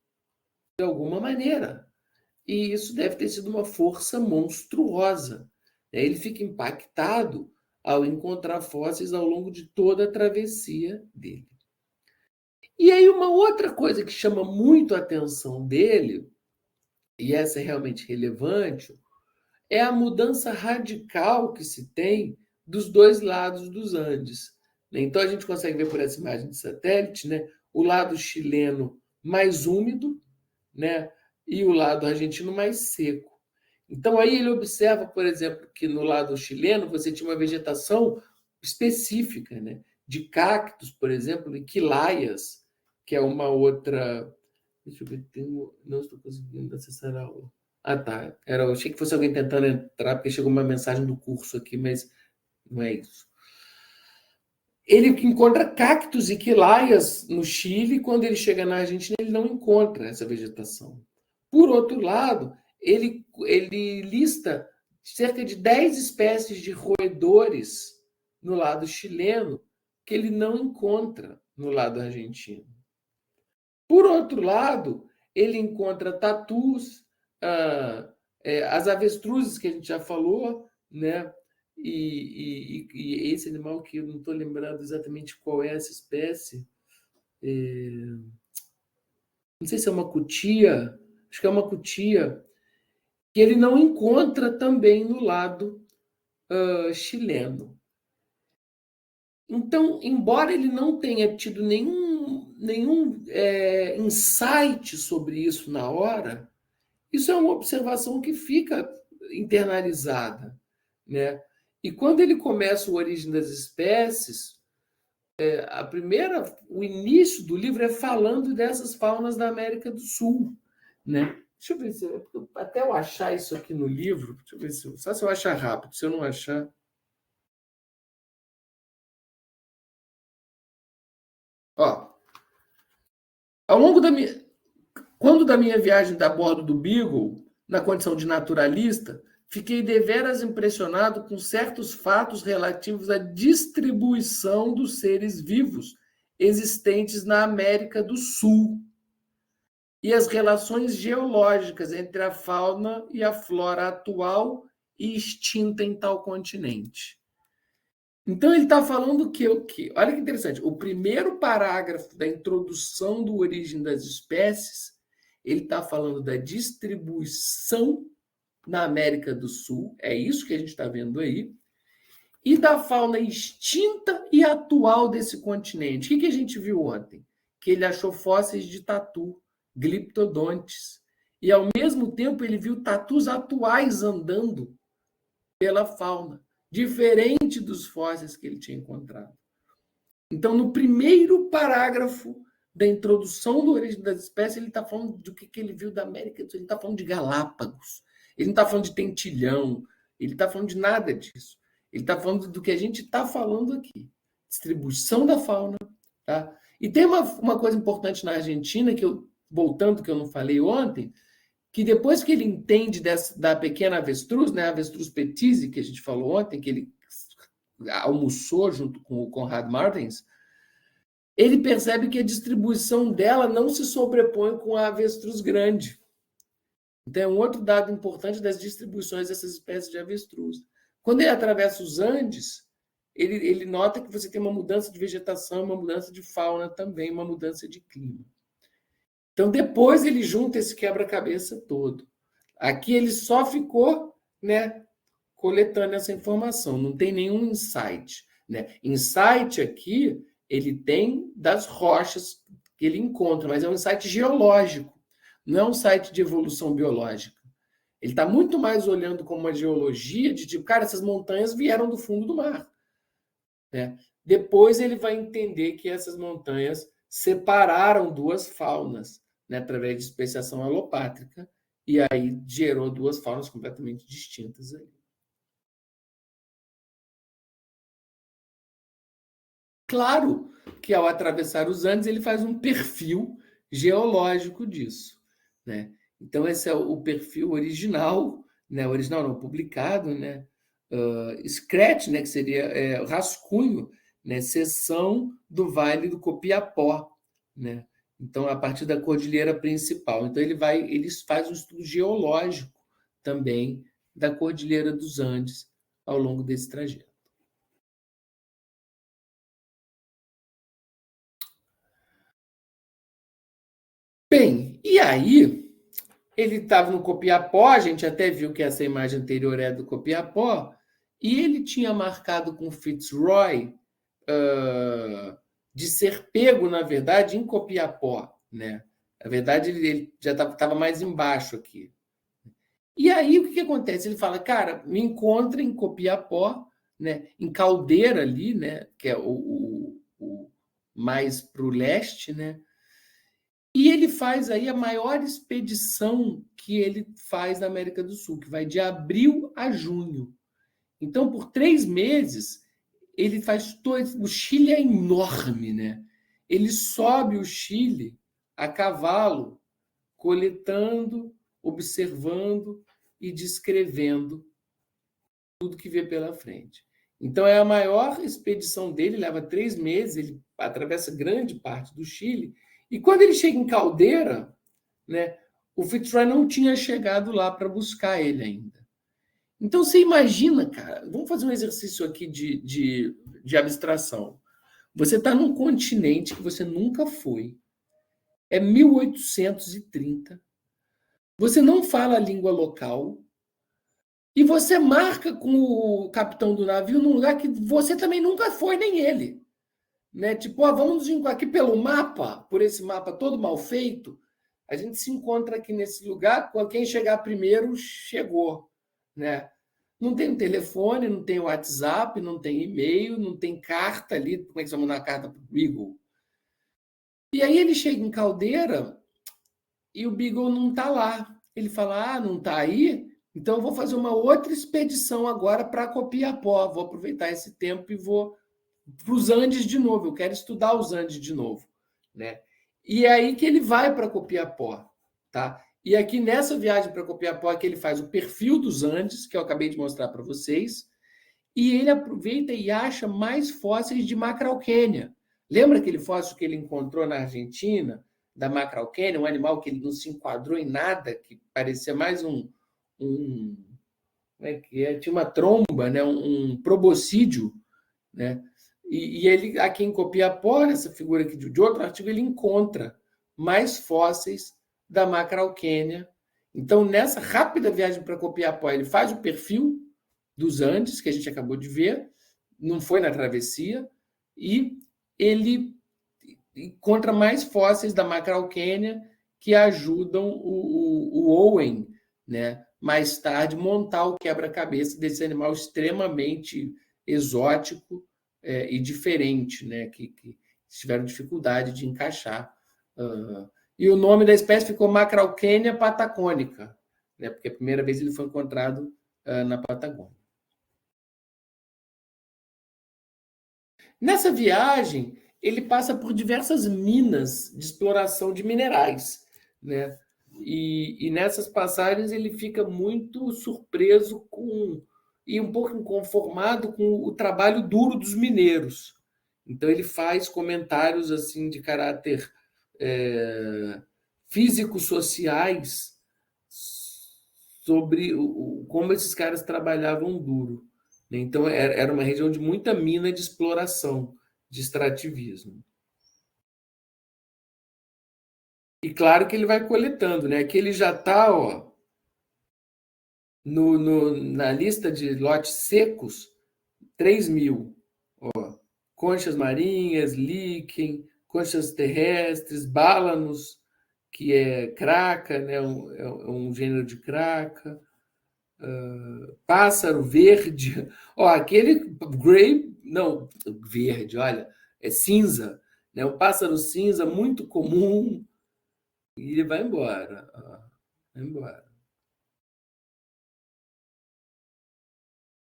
de alguma maneira. E isso deve ter sido uma força monstruosa. Ele fica impactado ao encontrar fósseis ao longo de toda a travessia dele. E aí uma outra coisa que chama muito a atenção dele, e essa é realmente relevante, é a mudança radical que se tem dos dois lados dos Andes. Então a gente consegue ver por essa imagem de satélite, né, o lado chileno mais úmido, né, e o lado argentino mais seco. Então aí ele observa, por exemplo, que no lado chileno você tinha uma vegetação específica, né, de cactos, por exemplo, e quilaias, que é uma outra. Deixa eu ver, não estou conseguindo acessar a aula. Ah, tá. Eu achei que fosse alguém tentando entrar, porque chegou uma mensagem do curso aqui, mas não é isso. Ele encontra cactos e quilaias no Chile, e quando ele chega na Argentina, ele não encontra essa vegetação. Por outro lado, ele lista cerca de 10 espécies de roedores no lado chileno que ele não encontra no lado argentino. Por outro lado, ele encontra tatus, as avestruzes que a gente já falou, né? E esse animal que eu não estou lembrando exatamente qual é essa espécie, não sei se é uma cutia, acho que é uma cutia, que ele não encontra também no lado chileno. Então, embora ele não tenha tido nenhum insight sobre isso na hora, isso é uma observação que fica internalizada, né? E quando ele começa o Origem das Espécies, o início do livro é falando dessas faunas da América do Sul, né? Deixa eu ver se até eu achar isso aqui no livro, deixa eu ver só se eu achar rápido, se eu não achar. Ó, ao longo quando da minha viagem a bordo do Beagle, na condição de naturalista, fiquei deveras impressionado com certos fatos relativos à distribuição dos seres vivos existentes na América do Sul e as relações geológicas entre a fauna e a flora atual e extinta em tal continente. Então ele está falando que olha que interessante, o primeiro parágrafo da introdução do Origem das Espécies, ele está falando da distribuição na América do Sul, é isso que a gente está vendo aí, e da fauna extinta e atual desse continente. O que a gente viu ontem? Que ele achou fósseis de tatu, gliptodontes, e ao mesmo tempo ele viu tatus atuais andando pela fauna, diferente dos fósseis que ele tinha encontrado. Então, no primeiro parágrafo da introdução do Origem das Espécies, ele está falando do que ele viu da América do Sul, ele está falando de Galápagos, ele não está falando de tentilhão, ele está falando de nada disso. Ele está falando do que a gente está falando aqui. Distribuição da fauna, Tá? E tem uma coisa importante na Argentina, voltando, que eu não falei ontem, que depois que ele entende da pequena avestruz, né, a avestruz petise, que a gente falou ontem, que ele almoçou junto com o Conrad Martens, ele percebe que a distribuição dela não se sobrepõe com a avestruz grande. Então, é um outro dado importante das distribuições dessas espécies de avestruz. Quando ele atravessa os Andes, ele nota que você tem uma mudança de vegetação, uma mudança de fauna também, uma mudança de clima. Então, depois ele junta esse quebra-cabeça todo. Aqui ele só ficou, né, coletando essa informação, não tem nenhum insight. Né? Insight aqui ele tem das rochas que ele encontra, mas é um insight geológico, não é um site de evolução biológica. Ele está muito mais olhando como uma geologia de tipo, cara, essas montanhas vieram do fundo do mar. Né? Depois ele vai entender que essas montanhas separaram duas faunas, né, através de especiação alopátrica, e aí gerou duas faunas completamente distintas aí. Claro que ao atravessar os Andes ele faz um perfil geológico disso, né? Então esse é o perfil original, né? Original não, publicado, né? Scratch, né? Que seria rascunho, né? Seção do Vale do Copiapó, né? Então a partir da cordilheira principal. Então ele faz um estudo geológico também da cordilheira dos Andes ao longo desse trajeto. Bem, e aí ele estava no Copiapó, a gente até viu que essa imagem anterior é do Copiapó, e ele tinha marcado com Fitzroy de ser pego, na verdade, em Copiapó. Né? Na verdade, ele já estava mais embaixo aqui. E aí, o que acontece? Ele fala, cara, me encontra em Copiapó, né, em Caldeira ali, né, que é o mais para o leste, né? E ele faz aí a maior expedição que ele faz na América do Sul, que vai de abril a junho. Então, por 3 meses, ele faz todo. O Chile é enorme, né? Ele sobe o Chile a cavalo, coletando, observando e descrevendo tudo que vê pela frente. Então, é a maior expedição dele, leva 3 meses, ele atravessa grande parte do Chile. E quando ele chega em Caldeira, né, o Fitzroy não tinha chegado lá para buscar ele ainda. Então, você imagina, cara, vamos fazer um exercício aqui de abstração. Você está num continente que você nunca foi, é 1830, você não fala a língua local, e você marca com o capitão do navio num lugar que você também nunca foi, nem ele. Né? Tipo, vamos nos encontrar aqui pelo mapa, por esse mapa todo mal feito, a gente se encontra aqui nesse lugar, quem chegar primeiro chegou. Né? Não tem telefone, não tem WhatsApp, não tem e-mail, não tem carta ali, como é que você vai mandar a carta para o Beagle? E aí ele chega em Caldeira e o Beagle não está lá. Ele fala, não está aí? Então eu vou fazer uma outra expedição agora para Copiapó, vou aproveitar esse tempo e vou para os Andes de novo, eu quero estudar os Andes de novo. Né? E é aí que ele vai para Copiapó. Tá? E aqui nessa viagem para Copiapó é que ele faz o perfil dos Andes, que eu acabei de mostrar para vocês, e ele aproveita e acha mais fósseis de Macrauchenia. Lembra aquele fóssil que ele encontrou na Argentina, da Macrauchenia, um animal que ele não se enquadrou em nada, que parecia mais tinha uma tromba, né? um proboscídeo, né? E ele, aqui em Copiapó, essa figura aqui de outro artigo, ele encontra mais fósseis da Macrauchenia. Então, nessa rápida viagem para Copiapó, ele faz o perfil dos Andes, que a gente acabou de ver, não foi na travessia, e ele encontra mais fósseis da Macrauchenia que ajudam o Owen, né, mais tarde, montar o quebra-cabeça desse animal extremamente exótico e diferente, né, que tiveram dificuldade de encaixar. E o nome da espécie ficou Macrauchenia patagônica, né, porque a primeira vez ele foi encontrado na Patagônia. Nessa viagem, ele passa por diversas minas de exploração de minerais, né? E nessas passagens ele fica muito surpreso e um pouco inconformado com o trabalho duro dos mineiros. Então ele faz comentários assim de caráter físico-sociais sobre como esses caras trabalhavam duro. Então era uma região de muita mina de exploração, de extrativismo. E claro que ele vai coletando, né? Que ele já está na lista de lotes secos, 3.000. Conchas marinhas, líquen, conchas terrestres, bálanos, que é craca, né? um gênero de craca, pássaro verde. Aquele gray, não, verde, olha, é cinza, né? Um pássaro cinza muito comum. E ele vai embora. Vai embora.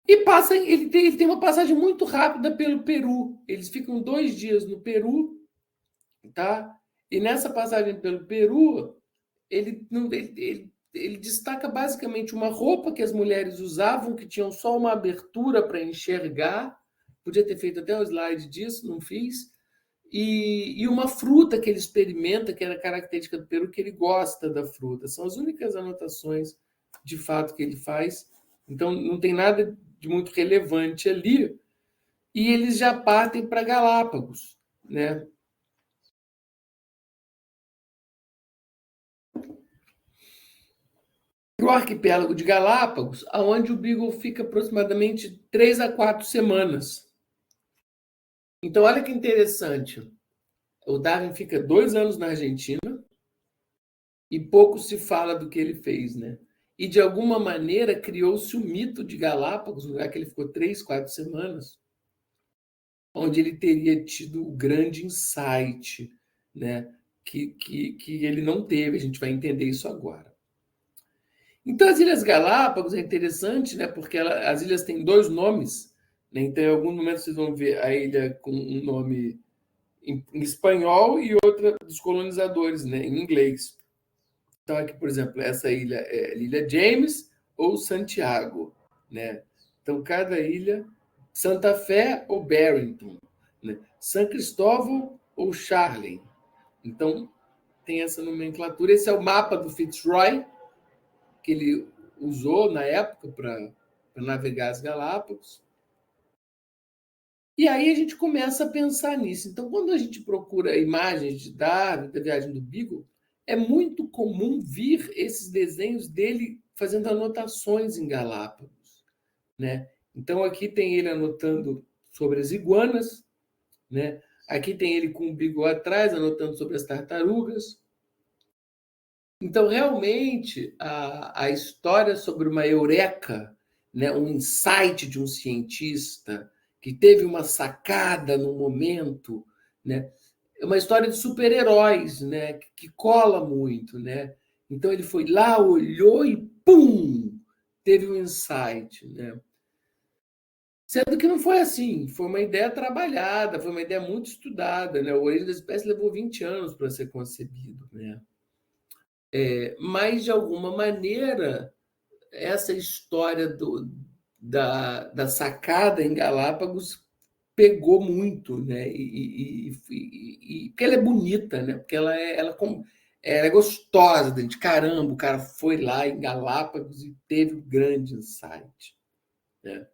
E ele tem uma passagem muito rápida pelo Peru. Eles ficam 2 dias no Peru, tá? E nessa passagem pelo Peru, ele destaca basicamente uma roupa que as mulheres usavam, que tinham só uma abertura para enxergar. Podia ter feito até um slide disso, não fiz. E uma fruta que ele experimenta, que era característica do Peru, que ele gosta da fruta. São as únicas anotações, de fato, que ele faz. Então, não tem nada de muito relevante ali. E eles já partem para Galápagos, né? Para o arquipélago de Galápagos, onde o Beagle fica aproximadamente 3 a 4 semanas. Então, olha que interessante. O Darwin fica 2 anos na Argentina e pouco se fala do que ele fez, né? E, de alguma maneira, criou-se o mito de Galápagos, no lugar que ele ficou 3, 4 semanas, onde ele teria tido o grande insight, né? Que ele não teve. A gente vai entender isso agora. Então, as Ilhas Galápagos é interessante, né? Porque as ilhas têm 2 nomes, né? Então, em algum momento, vocês vão ver a ilha com um nome em espanhol e outra dos colonizadores, né? Em inglês. Então, aqui, por exemplo, essa ilha é Ilha James ou Santiago, né? Então, cada ilha, Santa Fé ou Barrington, né? São Cristóvão ou Charley. Então, tem essa nomenclatura. Esse é o mapa do Fitzroy, que ele usou na época para navegar as Galápagos. E aí a gente começa a pensar nisso. Então, quando a gente procura imagens de Darwin, da viagem do Beagle, é muito comum vir esses desenhos dele fazendo anotações em Galápagos, né? Então, aqui tem ele anotando sobre as iguanas, né? Aqui tem ele com o Beagle atrás, anotando sobre as tartarugas. Então, realmente, a história sobre uma eureka, né? Um insight de um cientista que teve uma sacada no momento, né? É uma história de super-heróis, né? Que cola muito, né? Então ele foi lá, olhou e pum, teve um insight, né? Sendo que não foi assim, foi uma ideia trabalhada, foi uma ideia muito estudada, né? O Origem das Espécies levou 20 anos para ser concebido, né? Mas de alguma maneira essa história da sacada em Galápagos pegou muito, né? Porque ela é bonita, né? Porque ela é gostosa, de caramba, o cara foi lá em Galápagos e teve um grande insight, né?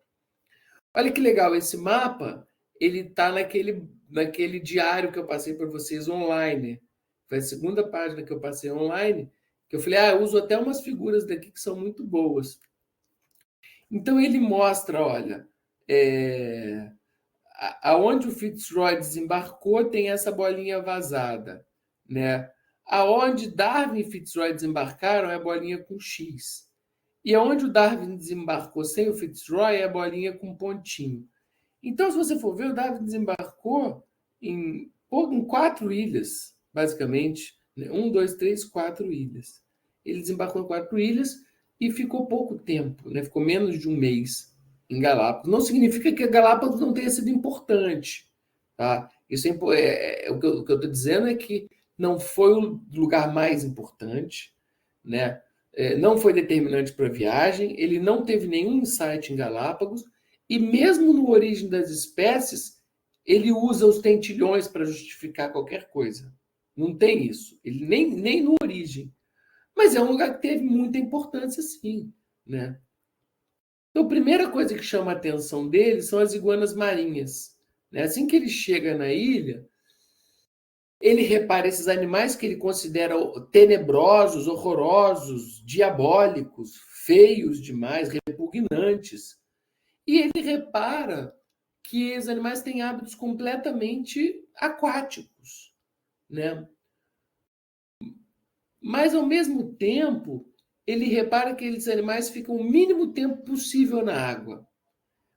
Olha que legal, esse mapa, ele está naquele diário que eu passei para vocês online. Foi a segunda página que eu passei online, que eu falei, eu uso até umas figuras daqui que são muito boas. Então ele mostra, olha, aonde o Fitzroy desembarcou tem essa bolinha vazada, né? Aonde Darwin e Fitzroy desembarcaram é a bolinha com X. E aonde o Darwin desembarcou sem o Fitzroy é a bolinha com pontinho. Então, se você for ver, o Darwin desembarcou em 4 ilhas, basicamente. 1, 2, 3, 4 ilhas. Ele desembarcou em 4 ilhas e ficou pouco tempo, né? Ficou menos de um mês em Galápagos. Não significa que a Galápagos não tenha sido importante, tá? Isso o que eu estou dizendo é que não foi o lugar mais importante, né? Não foi determinante para a viagem, ele não teve nenhum insight em Galápagos, e mesmo no Origem das Espécies, ele usa os tentilhões para justificar qualquer coisa. Não tem isso. Ele nem no Origem. Mas é um lugar que teve muita importância, sim, né? Então, a primeira coisa que chama a atenção dele são as iguanas marinhas, né? Assim que ele chega na ilha, ele repara esses animais que ele considera tenebrosos, horrorosos, diabólicos, feios demais, repugnantes. E ele repara que os animais têm hábitos completamente aquáticos, né? Mas, ao mesmo tempo, ele repara que esses animais ficam o mínimo tempo possível na água.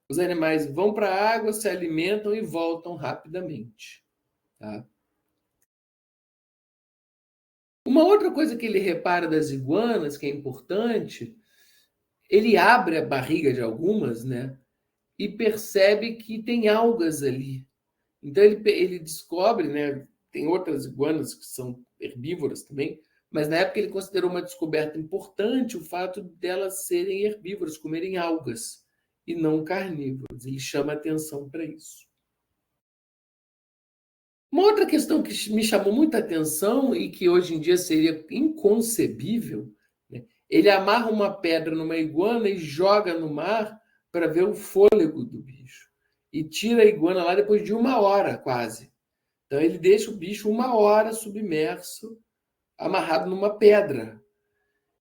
Os animais vão para a água, se alimentam e voltam rapidamente. Tá? Uma outra coisa que ele repara das iguanas, que é importante, ele abre a barriga de algumas, né, e percebe que tem algas ali. Então ele descobre, né, tem outras iguanas que são herbívoras também, mas na época ele considerou uma descoberta importante o fato delas serem herbívoras, comerem algas e não carnívoras. Ele chama atenção para isso. Uma outra questão que me chamou muita atenção e que hoje em dia seria inconcebível, né? Ele amarra uma pedra numa iguana e joga no mar para ver o fôlego do bicho. E tira a iguana lá depois de 1 hora, quase. Então ele deixa o bicho 1 hora submerso, amarrado numa pedra.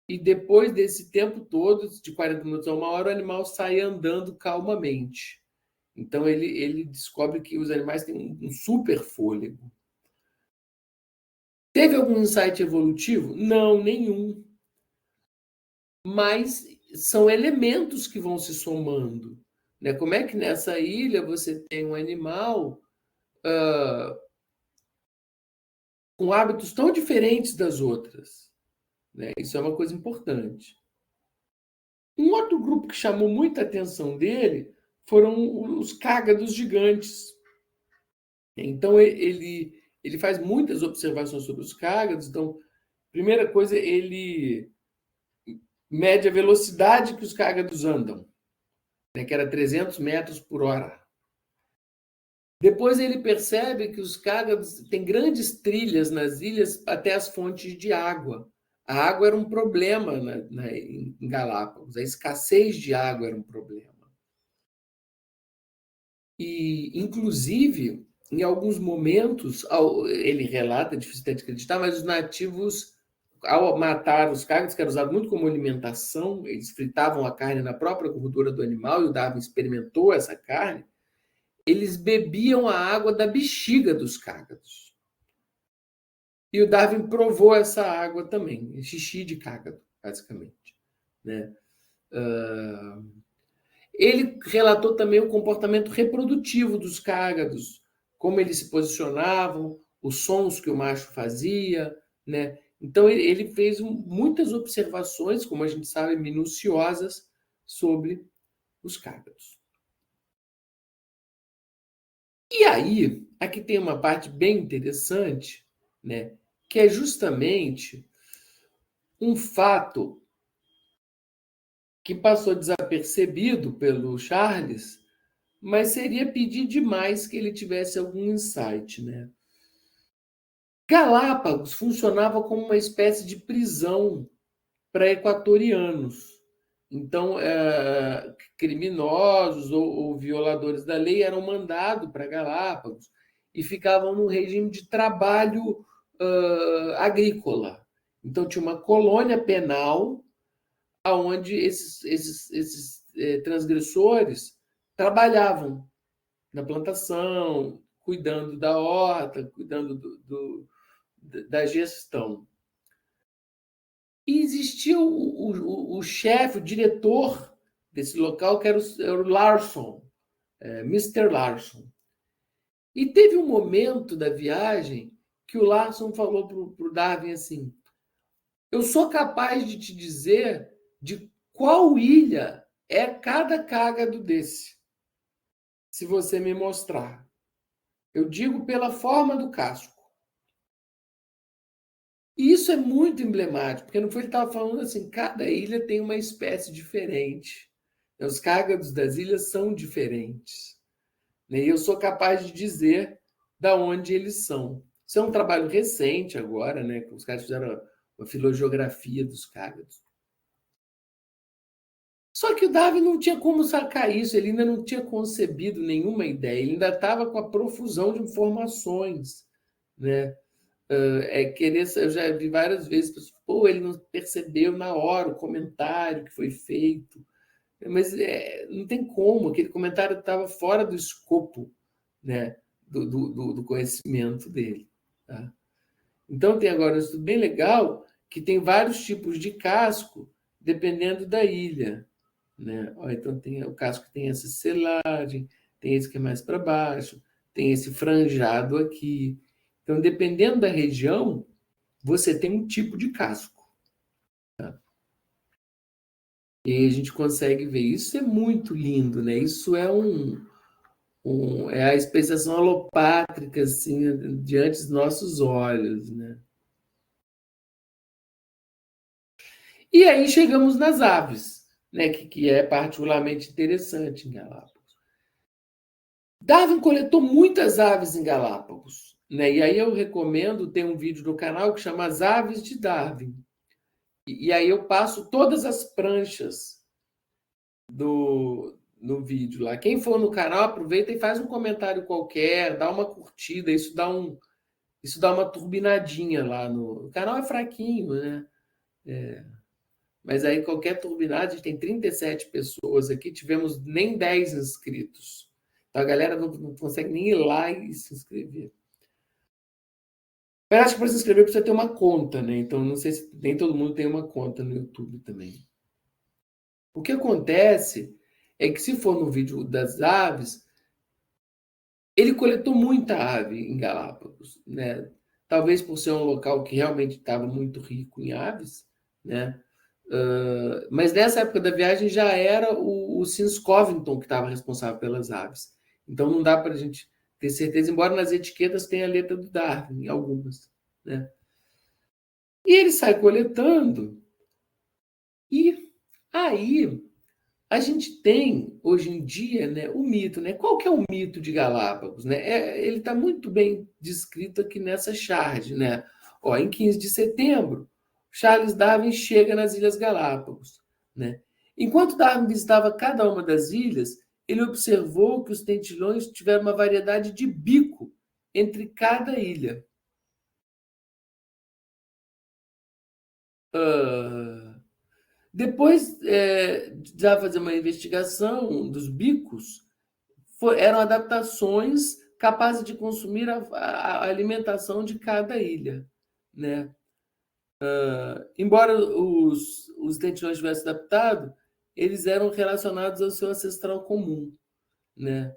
E depois desse tempo todo, de 40 minutos a 1 hora, o animal sai andando calmamente. Então ele descobre que os animais têm um super fôlego. Teve algum insight evolutivo? Não, nenhum. Mas são elementos que vão se somando, né? Como é que nessa ilha você tem um animal com hábitos tão diferentes das outras, né? Isso é uma coisa importante. Um outro grupo que chamou muita atenção dele foram os cágados gigantes. Então, ele faz muitas observações sobre os cágados. Então, primeira coisa, ele mede a velocidade que os cágados andam, né, que era 300 metros por hora. Depois ele percebe que os cágados têm grandes trilhas nas ilhas até as fontes de água. A água era um problema em Galápagos, a escassez de água era um problema. E, inclusive, em alguns momentos, ele relata, é difícil até de acreditar, mas os nativos, ao matar os cágados, que era usado muito como alimentação, eles fritavam a carne na própria gordura do animal, e o Darwin experimentou essa carne, eles bebiam a água da bexiga dos cágados. E o Darwin provou essa água também, xixi de cágado, basicamente, né? Ele relatou também o comportamento reprodutivo dos cágados, como eles se posicionavam, os sons que o macho fazia, né? Então, ele fez muitas observações, como a gente sabe, minuciosas, sobre os cágados. E aí, aqui tem uma parte bem interessante, né? Que é justamente um fato que passou desapercebido pelo Charles, mas seria pedir demais que ele tivesse algum insight, né? Galápagos funcionava como uma espécie de prisão para equatorianos. Então, criminosos ou violadores da lei eram mandados para Galápagos e ficavam num regime de trabalho agrícola. Então, tinha uma colônia penal onde esses transgressores trabalhavam na plantação, cuidando da horta, cuidando da gestão. E existia o chefe, o diretor desse local, que era o Larson, Mr. Larson. E teve um momento da viagem que o Larson falou para o Darwin assim: eu sou capaz de te dizer de qual ilha é cada cágado desse, se você me mostrar. Eu digo pela forma do casco. E isso é muito emblemático, porque no fundo ele estava falando assim, cada ilha tem uma espécie diferente. Os cágados das ilhas são diferentes. E eu sou capaz de dizer da onde eles são. Isso é um trabalho recente agora, né? Que os caras fizeram uma filogeografia dos cágados. Só que o Darwin não tinha como sacar isso, ele ainda não tinha concebido nenhuma ideia, ele ainda estava com a profusão de informações, né? Eu já vi várias vezes, pessoas, ele não percebeu na hora o comentário que foi feito, mas não tem como, aquele comentário estava fora do escopo, né, do conhecimento dele. Tá? Então tem agora um estudo bem legal que tem vários tipos de casco dependendo da ilha. Né? Então tem o casco que tem essa selagem, tem esse que é mais para baixo, tem esse franjado aqui. Então, dependendo da região, você tem um tipo de casco. Tá? E aí a gente consegue ver. Isso é muito lindo, né? Isso é é a especiação alopátrica, assim, diante dos nossos olhos, né? E aí chegamos nas aves, né? Que é particularmente interessante em Galápagos. Darwin coletou muitas aves em Galápagos, né? E aí eu recomendo, tem um vídeo no canal que chama As Aves de Darwin. E aí eu passo todas as pranchas no vídeo lá. Quem for no canal, aproveita e faz um comentário qualquer, dá uma curtida, isso dá uma turbinadinha lá no... O canal é fraquinho, né? Mas aí qualquer turbinada, a gente tem 37 pessoas aqui, tivemos nem 10 inscritos. Então a galera não consegue nem ir lá e se inscrever. Mas acho que para se inscrever precisa ter uma conta, né? Então não sei se nem todo mundo tem uma conta no YouTube também. O que acontece é que se for no vídeo das aves, ele coletou muita ave em Galápagos, né? Talvez por ser um local que realmente estava muito rico em aves, né? Mas nessa época da viagem já era o Sims Covington que estava responsável pelas aves. Então não dá para a gente ter certeza, embora nas etiquetas tenha a letra do Darwin, em algumas. Né? E ele sai coletando. E aí a gente tem, hoje em dia, né, o mito. Né? Qual que é o mito de Galápagos? Né? Ele está muito bem descrito aqui nessa charge. Né? Em 15 de setembro, Charles Darwin chega nas Ilhas Galápagos. Né? Enquanto Darwin visitava cada uma das ilhas, ele observou que os tentilhões tiveram uma variedade de bico entre cada ilha. Depois de fazer uma investigação dos bicos, eram adaptações capazes de consumir a alimentação de cada ilha. Né? Embora os tentilhões tivessem adaptado, eles eram relacionados ao seu ancestral comum. Né?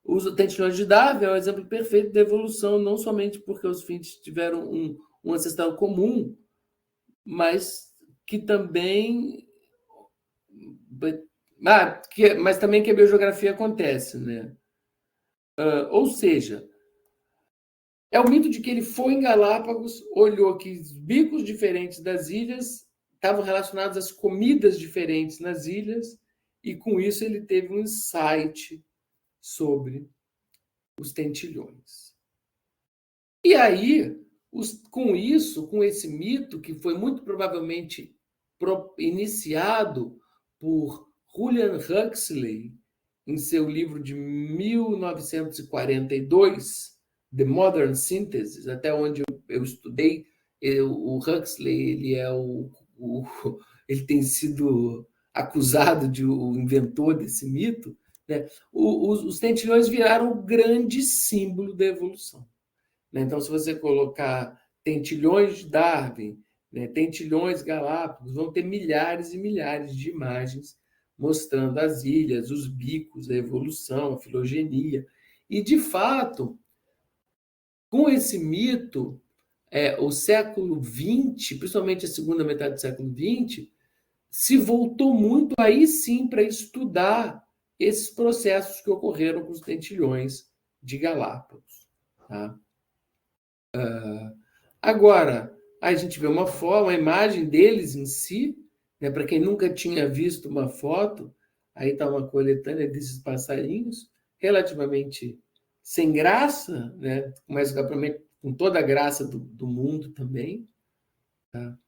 Os tentilhões de Darwin é um exemplo perfeito da evolução, não somente porque os finches tiveram um ancestral comum, mas que também... mas também que a biogeografia acontece. Né? Ou seja, é o mito de que ele foi em Galápagos, olhou que os bicos diferentes das ilhas estavam relacionados às comidas diferentes nas ilhas, e com isso ele teve um insight sobre os tentilhões. E aí, com esse mito, que foi muito provavelmente iniciado por Julian Huxley, em seu livro de 1942, The Modern Synthesis, até onde eu estudei, o Huxley ele tem sido acusado de o inventor desse mito. Né? Os tentilhões viraram o grande símbolo da evolução. Né? Então, se você colocar tentilhões de Darwin, né, tentilhões Galápagos, vão ter milhares e milhares de imagens mostrando as ilhas, os bicos, a evolução, a filogenia. E, de fato, com esse mito, o século XX, principalmente a segunda metade do século XX, se voltou muito aí sim para estudar esses processos que ocorreram com os tentilhões de Galápagos. Tá? Agora, a gente vê uma imagem deles em si, né? Para quem nunca tinha visto uma foto, aí está uma coletânea desses passarinhos, relativamente sem graça, né? Mas com toda a graça do mundo também. Tá?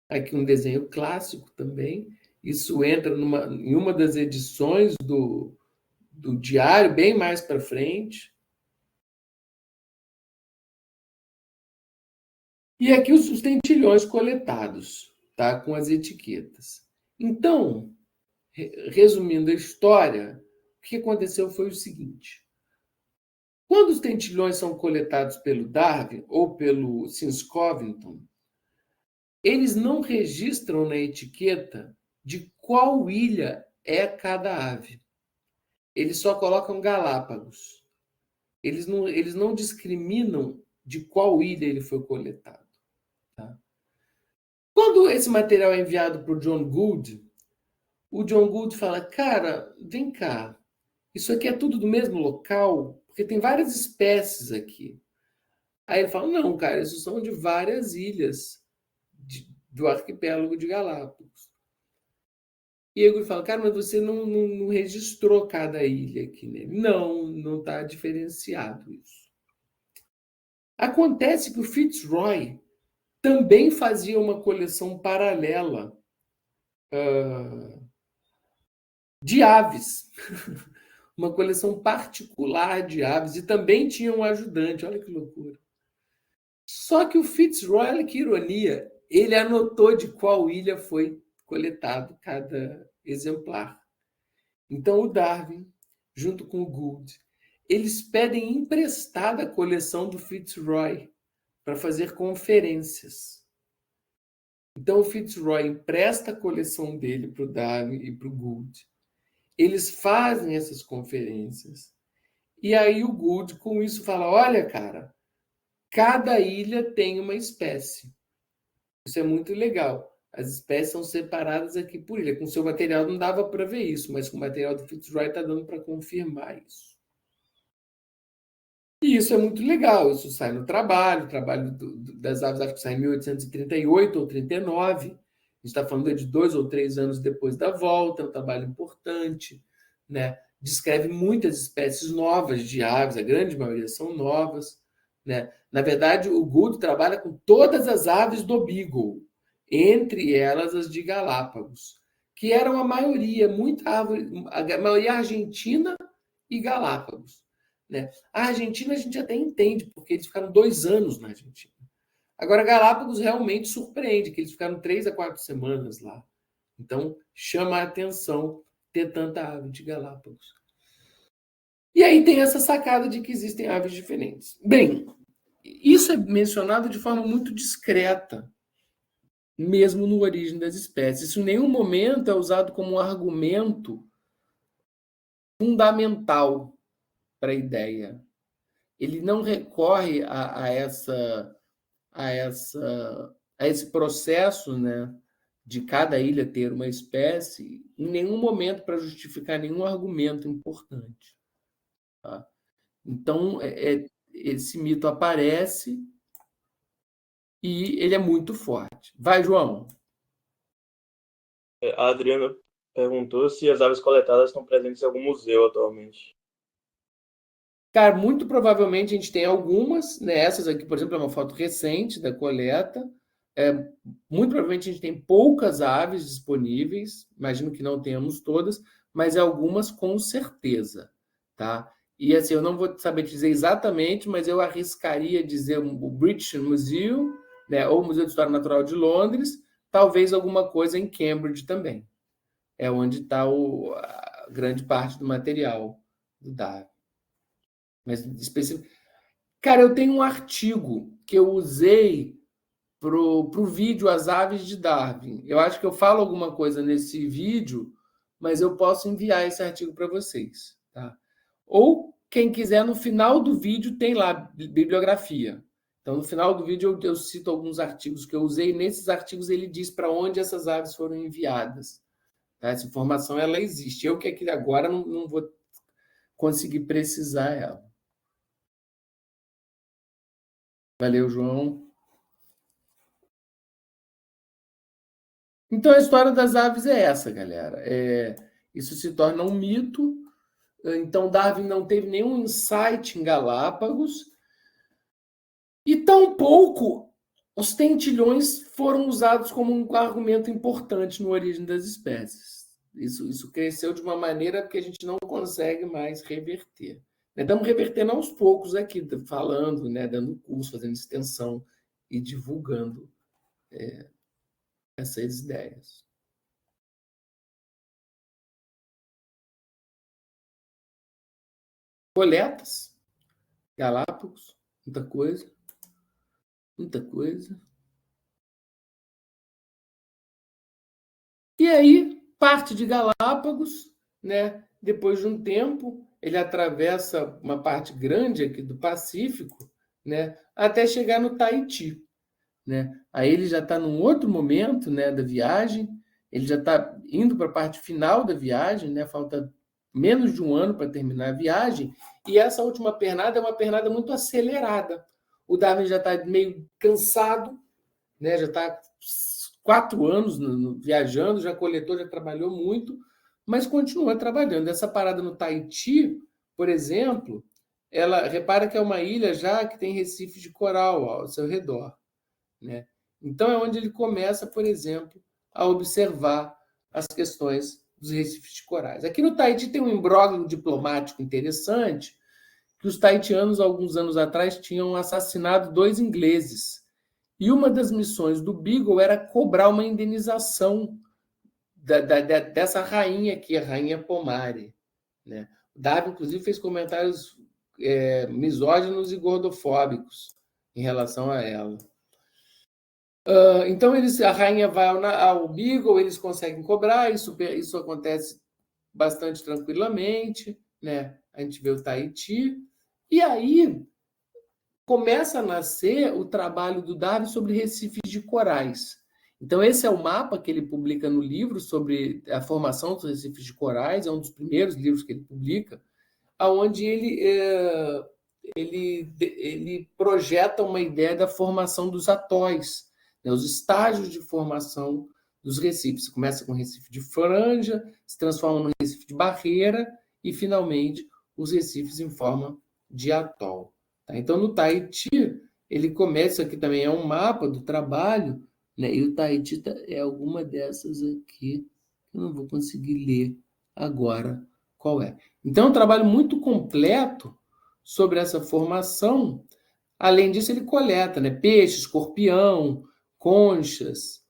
Aqui um desenho clássico também. Isso entra em uma das edições do diário, bem mais para frente. E aqui os tentilhões coletados, tá? Com as etiquetas. Então, resumindo a história, o que aconteceu foi o seguinte. Quando os tentilhões são coletados pelo Darwin ou pelo Sims-Covington, eles não registram na etiqueta de qual ilha é cada ave. Eles só colocam Galápagos. Eles não discriminam de qual ilha ele foi coletado. Tá? Quando esse material é enviado para o John Gould, o John Gould fala, cara, vem cá, isso aqui é tudo do mesmo local? Porque tem várias espécies aqui. Aí ele fala, não, cara, isso são de várias ilhas do arquipélago de Galápagos. E ele fala, cara, mas você não registrou cada ilha aqui nele. Não está diferenciado isso. Acontece que o Fitzroy também fazia uma coleção paralela de aves. Uma coleção particular de aves. E também tinha um ajudante. Olha que loucura. Só que o Fitzroy, olha que ironia, ele anotou de qual ilha foi coletado cada exemplar. Então, o Darwin, junto com o Gould, eles pedem emprestada a coleção do Fitzroy para fazer conferências. Então, o Fitzroy empresta a coleção dele para o Darwin e para o Gould. Eles fazem essas conferências. E aí o Gould, com isso, fala, olha, cara, cada ilha tem uma espécie. Isso é muito legal. As espécies são separadas aqui por ilha. Com o seu material não dava para ver isso, mas com o material do Fitzroy está dando para confirmar isso. E isso é muito legal. Isso sai no trabalho. O trabalho das aves, acho que sai em 1838 ou 39. A gente está falando de 2 ou 3 anos depois da volta. É um trabalho importante. Né? Descreve muitas espécies novas de aves. A grande maioria são novas. Né? Na verdade, o Gould trabalha com todas as aves do Beagle, entre elas as de Galápagos, que eram a maioria, a maioria argentina e Galápagos. Né? A Argentina a gente até entende, porque eles ficaram 2 anos na Argentina. Agora, Galápagos realmente surpreende, que eles ficaram 3 a 4 semanas lá. Então, chama a atenção ter tanta ave de Galápagos. E aí tem essa sacada de que existem aves diferentes. Bem, isso é mencionado de forma muito discreta, mesmo no Origem das Espécies. Isso em nenhum momento é usado como um argumento fundamental para a ideia. Ele não recorre a esse processo, né, de cada ilha ter uma espécie em nenhum momento para justificar nenhum argumento importante. Tá? Então, esse mito aparece e ele é muito forte. Vai, João. A Adriana perguntou se as aves coletadas estão presentes em algum museu atualmente. Cara, muito provavelmente a gente tem algumas, né? Essas aqui, por exemplo, é uma foto recente da coleta. Muito provavelmente a gente tem poucas aves disponíveis, imagino que não tenhamos todas, mas algumas com certeza, tá? E assim, eu não vou saber dizer exatamente, mas eu arriscaria dizer o British Museum, né? Ou o Museu de História Natural de Londres, talvez alguma coisa em Cambridge também. É onde está a grande parte do material do Darwin. Mas específico. Cara, eu tenho um artigo que eu usei pro vídeo As Aves de Darwin. Eu acho que eu falo alguma coisa nesse vídeo, mas eu posso enviar esse artigo para vocês. Tá? Ou, quem quiser, no final do vídeo tem lá bibliografia. Então, no final do vídeo, eu cito alguns artigos que eu usei. Nesses artigos, ele diz para onde essas aves foram enviadas. Tá? Essa informação ela existe. Eu que aqui agora não vou conseguir precisar ela. Valeu, João. Então, a história das aves é essa, galera. Isso se torna um mito. Então, Darwin não teve nenhum insight em Galápagos. E tampouco os tentilhões foram usados como um argumento importante no Origem das Espécies. Isso cresceu de uma maneira que a gente não consegue mais reverter. Estamos revertendo aos poucos aqui, falando, dando curso, fazendo extensão e divulgando essas ideias. Coletas, Galápagos, muita coisa. Muita coisa. E aí, parte de Galápagos, depois de um tempo, ele atravessa uma parte grande aqui do Pacífico, até chegar no Tahiti. Aí ele já está num outro momento da viagem, ele já está indo para a parte final da viagem, falta menos de um ano para terminar a viagem, e essa última pernada é uma pernada muito acelerada. O Darwin já está meio cansado, já está 4 anos viajando, já coletou, já trabalhou muito, mas continua trabalhando. Essa parada no Tahiti, por exemplo, repara que é uma ilha já que tem recifes de coral ao seu redor. Então é onde ele começa, por exemplo, a observar as questões dos recifes de corais. Aqui no Tahiti tem um imbróglio diplomático interessante, que os tahitianos, alguns anos atrás, tinham assassinado 2 ingleses. E uma das missões do Beagle era cobrar uma indenização dessa rainha aqui, a rainha Pomare. O Darwin, inclusive, fez comentários misóginos e gordofóbicos em relação a ela. Então, a rainha vai ao Beagle, eles conseguem cobrar, isso acontece bastante tranquilamente. A gente vê o Tahiti. E aí começa a nascer o trabalho do Darwin sobre recifes de corais. Então, esse é o mapa que ele publica no livro sobre a formação dos recifes de corais, é um dos primeiros livros que ele publica, onde ele projeta uma ideia da formação dos atóis, os estágios de formação dos recifes. Começa com o recife de franja, se transforma no recife de barreira e, finalmente, os recifes em forma de atol. Então, no Tahiti, ele começa, aqui também é um mapa do trabalho, e o Tahiti é alguma dessas aqui, eu não vou conseguir ler agora qual é. Então, é um trabalho muito completo sobre essa formação. Além disso, ele coleta peixe, escorpião, conchas,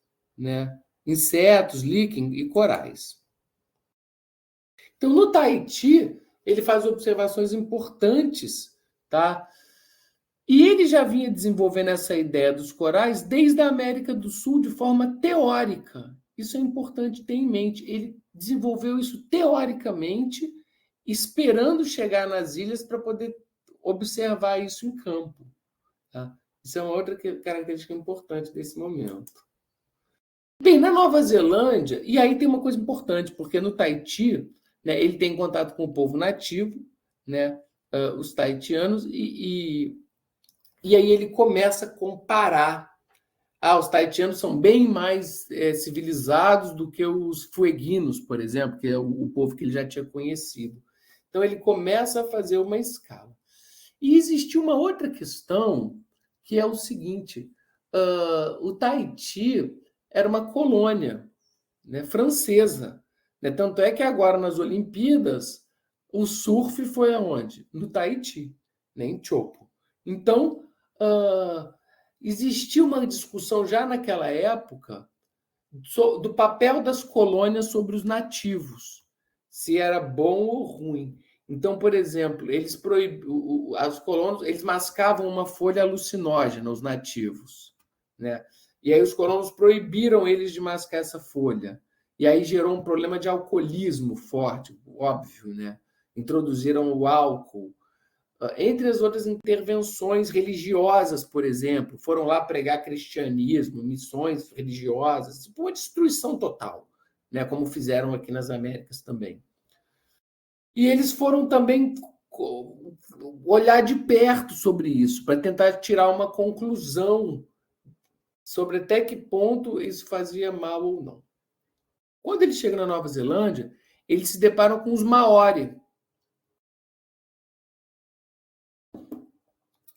insetos, líquen e corais. Então, no Tahiti, ele faz observações importantes, tá? E ele já vinha desenvolvendo essa ideia dos corais desde a América do Sul de forma teórica. Isso é importante ter em mente. Ele desenvolveu isso teoricamente, esperando chegar nas ilhas para poder observar isso em campo. Tá? Isso é uma outra característica importante desse momento. Bem, na Nova Zelândia, e aí tem uma coisa importante, porque no Tahiti, ele tem contato com o povo nativo, os tahitianos, e aí ele começa a comparar. Os tahitianos são bem mais civilizados do que os fueguinos, por exemplo, que é o povo que ele já tinha conhecido. Então, ele começa a fazer uma escala. E existiu uma outra questão, que é o seguinte: o Tahiti era uma colônia francesa. Tanto é que agora, nas Olimpíadas, o surf foi aonde? No Tahiti, em Chopo. Então, existia uma discussão já naquela época do papel das colônias sobre os nativos, se era bom ou ruim. Então, por exemplo, as colônias eles mascavam uma folha alucinógena, os nativos, E aí os colonos proibiram eles de mascar essa folha. E aí gerou um problema de alcoolismo forte, óbvio, Introduziram o álcool. Entre as outras intervenções religiosas, por exemplo, foram lá pregar cristianismo, missões religiosas, uma destruição total, como fizeram aqui nas Américas também. E eles foram também olhar de perto sobre isso, para tentar tirar uma conclusão sobre até que ponto isso fazia mal ou não. Quando eles chegam na Nova Zelândia, eles se deparam com os Maori,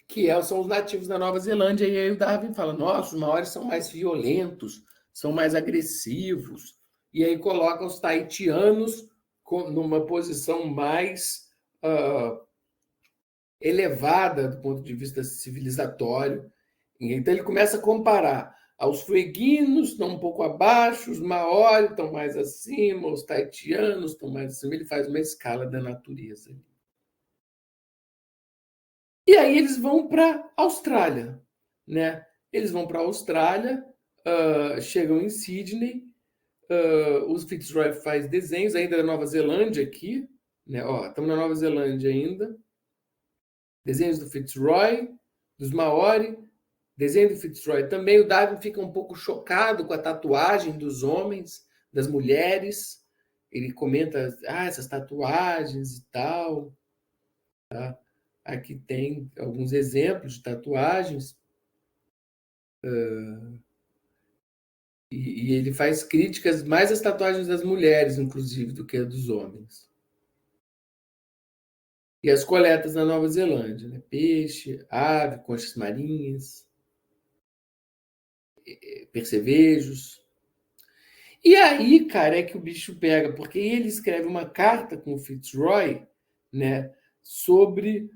que são os nativos da Nova Zelândia, e aí o Darwin fala, nossa, os Maori são mais violentos, são mais agressivos, e aí coloca os tahitianos numa posição mais elevada do ponto de vista civilizatório. Então ele começa a comparar. Os fueguinos estão um pouco abaixo, os Maori estão mais acima, os tahitianos estão mais acima. Ele faz uma escala da natureza. E aí eles vão para a Austrália, né? Eles vão para a Austrália, chegam em Sydney, os Fitzroy faz desenhos ainda da Nova Zelândia aqui, né? Estamos na Nova Zelândia ainda. Desenhos do Fitzroy, dos Maori, desenho do Fitzroy também. O Darwin fica um pouco chocado com a tatuagem dos homens, das mulheres. Ele comenta essas tatuagens e tal. Tá? Aqui tem alguns exemplos de tatuagens. E ele faz críticas mais às tatuagens das mulheres, inclusive, do que a dos homens. E as coletas na Nova Zelândia, né? Peixe, ave, conchas marinhas, percevejos. E aí, cara, é que o bicho pega, porque ele escreve uma carta com o Fitzroy, né, sobre...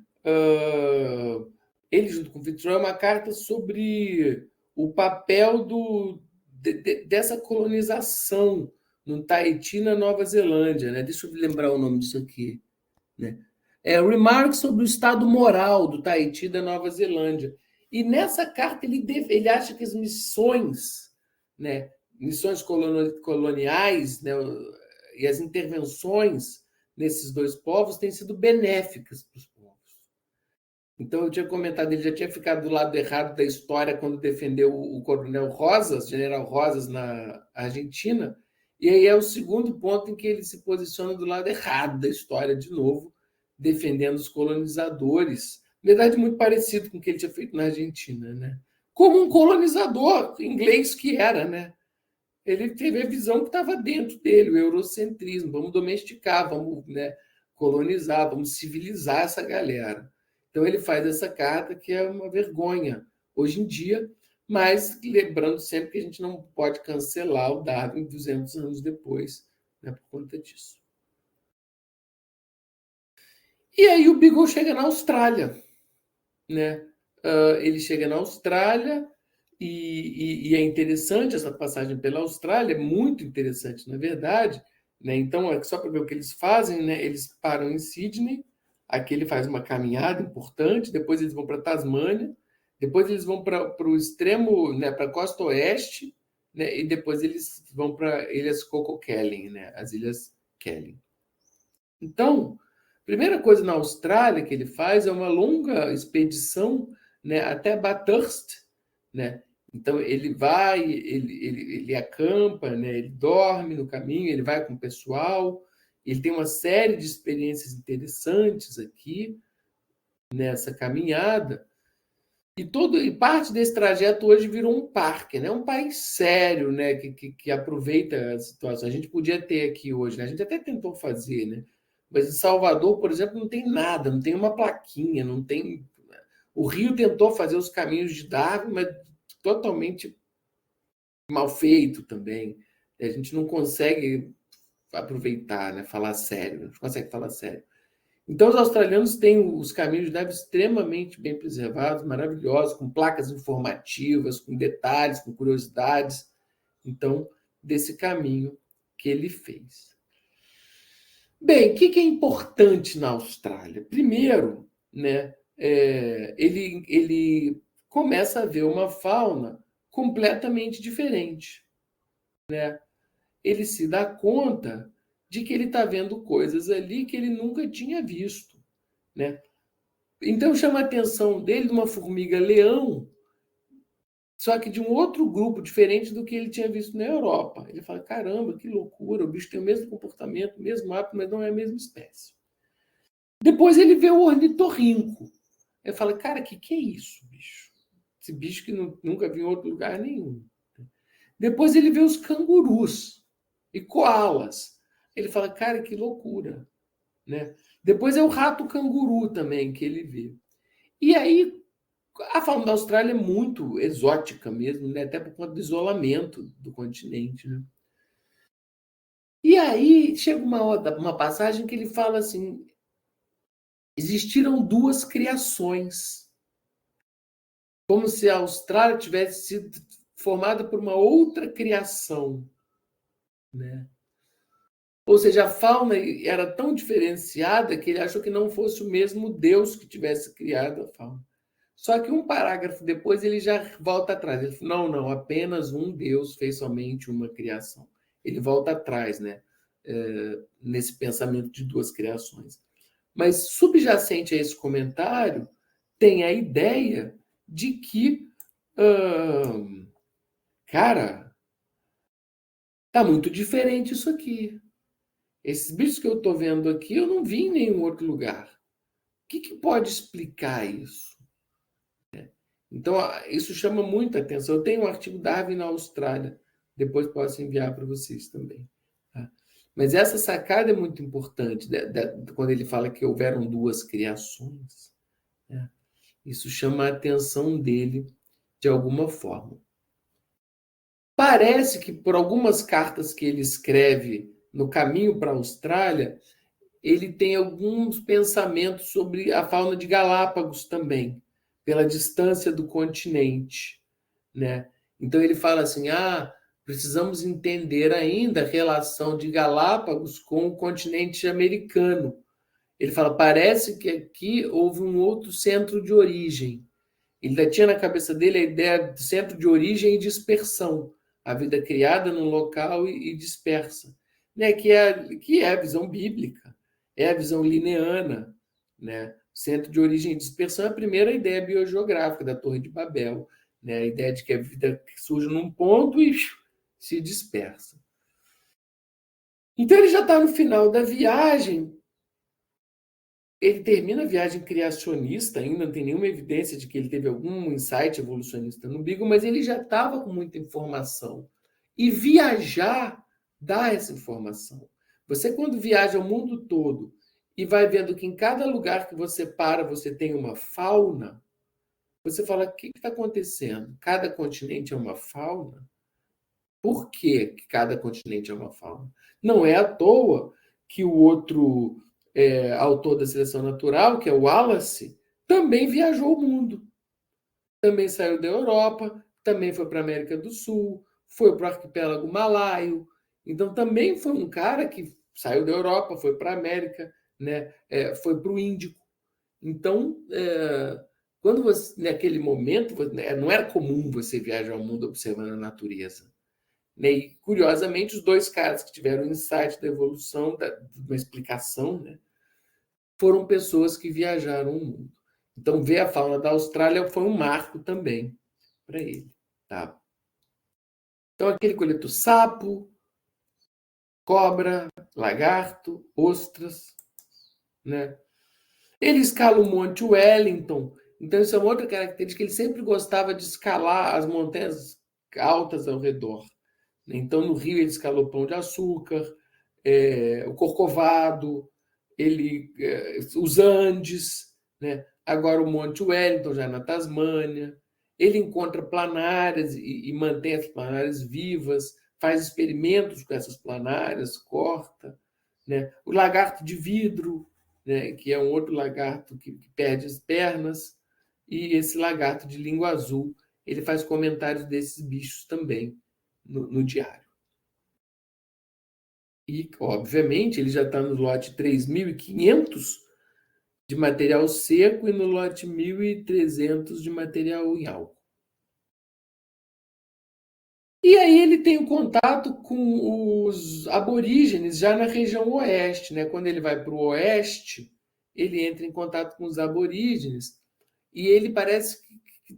ele, junto com o Fitzroy, uma carta sobre o papel dessa colonização no Tahiti e na Nova Zelândia. Né? Deixa eu lembrar o nome disso aqui. Né? Remarks sobre o estado moral do Tahiti e da Nova Zelândia. E nessa carta ele acha que as missões, né, missões coloniais, né, e as intervenções nesses dois povos têm sido benéficas para os povos. Então, eu tinha comentado, ele já tinha ficado do lado errado da história quando defendeu o coronel Rosas, general Rosas, na Argentina, e aí é o segundo ponto em que ele se posiciona do lado errado da história de novo, defendendo os colonizadores. Na verdade, muito parecido com o que ele tinha feito na Argentina, né? Como um colonizador inglês que era, né? Ele teve a visão que estava dentro dele, o eurocentrismo. Vamos domesticar, vamos, né, colonizar, vamos civilizar essa galera. Então, ele faz essa carta que é uma vergonha hoje em dia, mas lembrando sempre que a gente não pode cancelar o Darwin 200 anos depois, né, por conta disso. E aí o Beagle chega na Austrália, né? Ele chega na Austrália e é interessante essa passagem pela Austrália, é muito interessante, na verdade. Né? Então, só para ver o que eles fazem, né? Eles param em Sydney, aqui ele faz uma caminhada importante, depois eles vão para Tasmânia, depois eles vão para o extremo, né, para a costa oeste, né? E depois eles vão para Ilhas Cocos-Keeling, né? As Ilhas Keeling. Então, a primeira coisa na Austrália que ele faz é uma longa expedição, né, até Bathurst, né? Então ele vai, ele acampa, né? Ele dorme no caminho, ele vai com o pessoal, ele tem uma série de experiências interessantes aqui nessa caminhada. E parte desse trajeto hoje virou um parque, né? Um país sério, né? Que aproveita a situação. A gente podia ter aqui hoje, né? A gente até tentou fazer, né? Mas em Salvador, por exemplo, não tem nada, não tem uma plaquinha, não tem. O Rio tentou fazer os caminhos de Darwin, mas totalmente mal feito também. A gente não consegue aproveitar, né? Falar sério, não consegue falar sério. Então, os australianos têm os caminhos de Darwin extremamente bem preservados, maravilhosos, com placas informativas, com detalhes, com curiosidades. Então, desse caminho que ele fez. Bem, o que é importante na Austrália? Primeiro, né, ele começa a ver uma fauna completamente diferente. Né? Ele se dá conta de que ele está vendo coisas ali que ele nunca tinha visto. Né? Então, chama a atenção dele de uma formiga-leão, só que de um outro grupo diferente do que ele tinha visto na Europa. Ele fala, caramba, que loucura, o bicho tem o mesmo comportamento, o mesmo hábito, mas não é a mesma espécie. Depois ele vê o ornitorrinco. Ele fala, cara, o que é isso, bicho? Esse bicho que nunca vi em outro lugar nenhum. Depois ele vê os cangurus e koalas. Ele fala, cara, que loucura. Né? Depois é o rato canguru também que ele vê. E aí, a fauna da Austrália é muito exótica mesmo, né? Até por conta do isolamento do continente. Né? E aí chega uma passagem que ele fala assim, existiram duas criações, como se a Austrália tivesse sido formada por uma outra criação. Né? Ou seja, a fauna era tão diferenciada que ele achou que não fosse o mesmo Deus que tivesse criado a fauna. Só que um parágrafo depois ele já volta atrás. Ele falou, não, apenas um Deus fez somente uma criação. Ele volta atrás, né? Nesse pensamento de duas criações. Mas subjacente a esse comentário tem a ideia de que, cara, tá muito diferente isso aqui. Esses bichos que eu estou vendo aqui, eu não vi em nenhum outro lugar. O que pode explicar isso? Então, isso chama muita atenção. Eu tenho um artigo Darwin na Austrália, depois posso enviar para vocês também. Tá? Mas essa sacada é muito importante, quando ele fala que houveram duas criações. Né? Isso chama a atenção dele de alguma forma. Parece que, por algumas cartas que ele escreve no caminho para a Austrália, ele tem alguns pensamentos sobre a fauna de Galápagos também, pela distância do continente. Né? Então ele fala assim, precisamos entender ainda a relação de Galápagos com o continente americano. Ele fala, parece que aqui houve um outro centro de origem. Ele ainda tinha na cabeça dele a ideia de centro de origem e dispersão, a vida criada num local e dispersa, né? Que é a visão bíblica, é a visão lineana. Né? Centro de origem e dispersão é a primeira ideia biogeográfica da Torre de Babel, né? A ideia de que a vida surge num ponto e se dispersa. Então ele já está no final da viagem. Ele termina a viagem criacionista, ainda não tem nenhuma evidência de que ele teve algum insight evolucionista no Beagle, mas ele já estava com muita informação. E viajar dá essa informação. Você, quando viaja ao mundo todo e vai vendo que em cada lugar que você para, você tem uma fauna, você fala, o que está acontecendo? Cada continente é uma fauna? Por que cada continente é uma fauna? Não é à toa que o outro autor da seleção natural, que é o Wallace, também viajou o mundo. Também saiu da Europa, também foi para a América do Sul, foi para o arquipélago malaio. Então, também foi um cara que saiu da Europa, foi para a América, né? Foi para o Índico. Então, quando você, naquele momento, não era comum você viajar ao mundo observando a natureza. Né? E, curiosamente, os dois caras que tiveram insight da evolução, de uma explicação, né, foram pessoas que viajaram o mundo. Então, ver a fauna da Austrália foi um marco também para ele. Tá? Então, aqui ele coletou sapo, cobra, lagarto, ostras. Né? Ele escala o Monte Wellington. Então, isso é uma outra característica. Ele sempre gostava de escalar as montanhas altas ao redor. Então, no Rio, ele escalou Pão de Açúcar, o Corcovado, os Andes, né? Agora o Monte Wellington, já na Tasmânia. Ele encontra planárias e mantém as planárias vivas, faz experimentos com essas planárias, corta. Né? O lagarto de vidro, né? Que é um outro lagarto que perde as pernas, e esse lagarto de língua azul, ele faz comentários desses bichos também no diário. E, obviamente, ele já está no lote 3.500 de material seco e no lote 1.300 de material em álcool. E aí ele tem o contato com os aborígenes já na região oeste. Né? Quando ele vai para o oeste, ele entra em contato com os aborígenes e ele parece que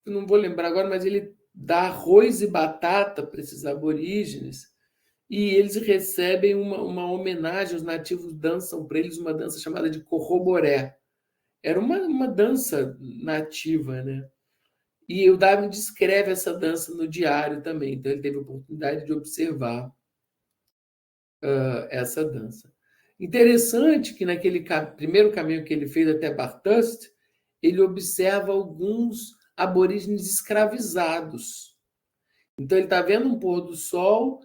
não vou lembrar agora, mas ele dá arroz e batata para esses aborígenes e eles recebem uma homenagem, os nativos dançam para eles uma dança chamada de corroboré. Era uma dança nativa, né? E o Darwin descreve essa dança no diário também, então ele teve a oportunidade de observar essa dança. Interessante que naquele primeiro caminho que ele fez até Bathurst, ele observa alguns aborígenes escravizados. Então ele está vendo um pôr do sol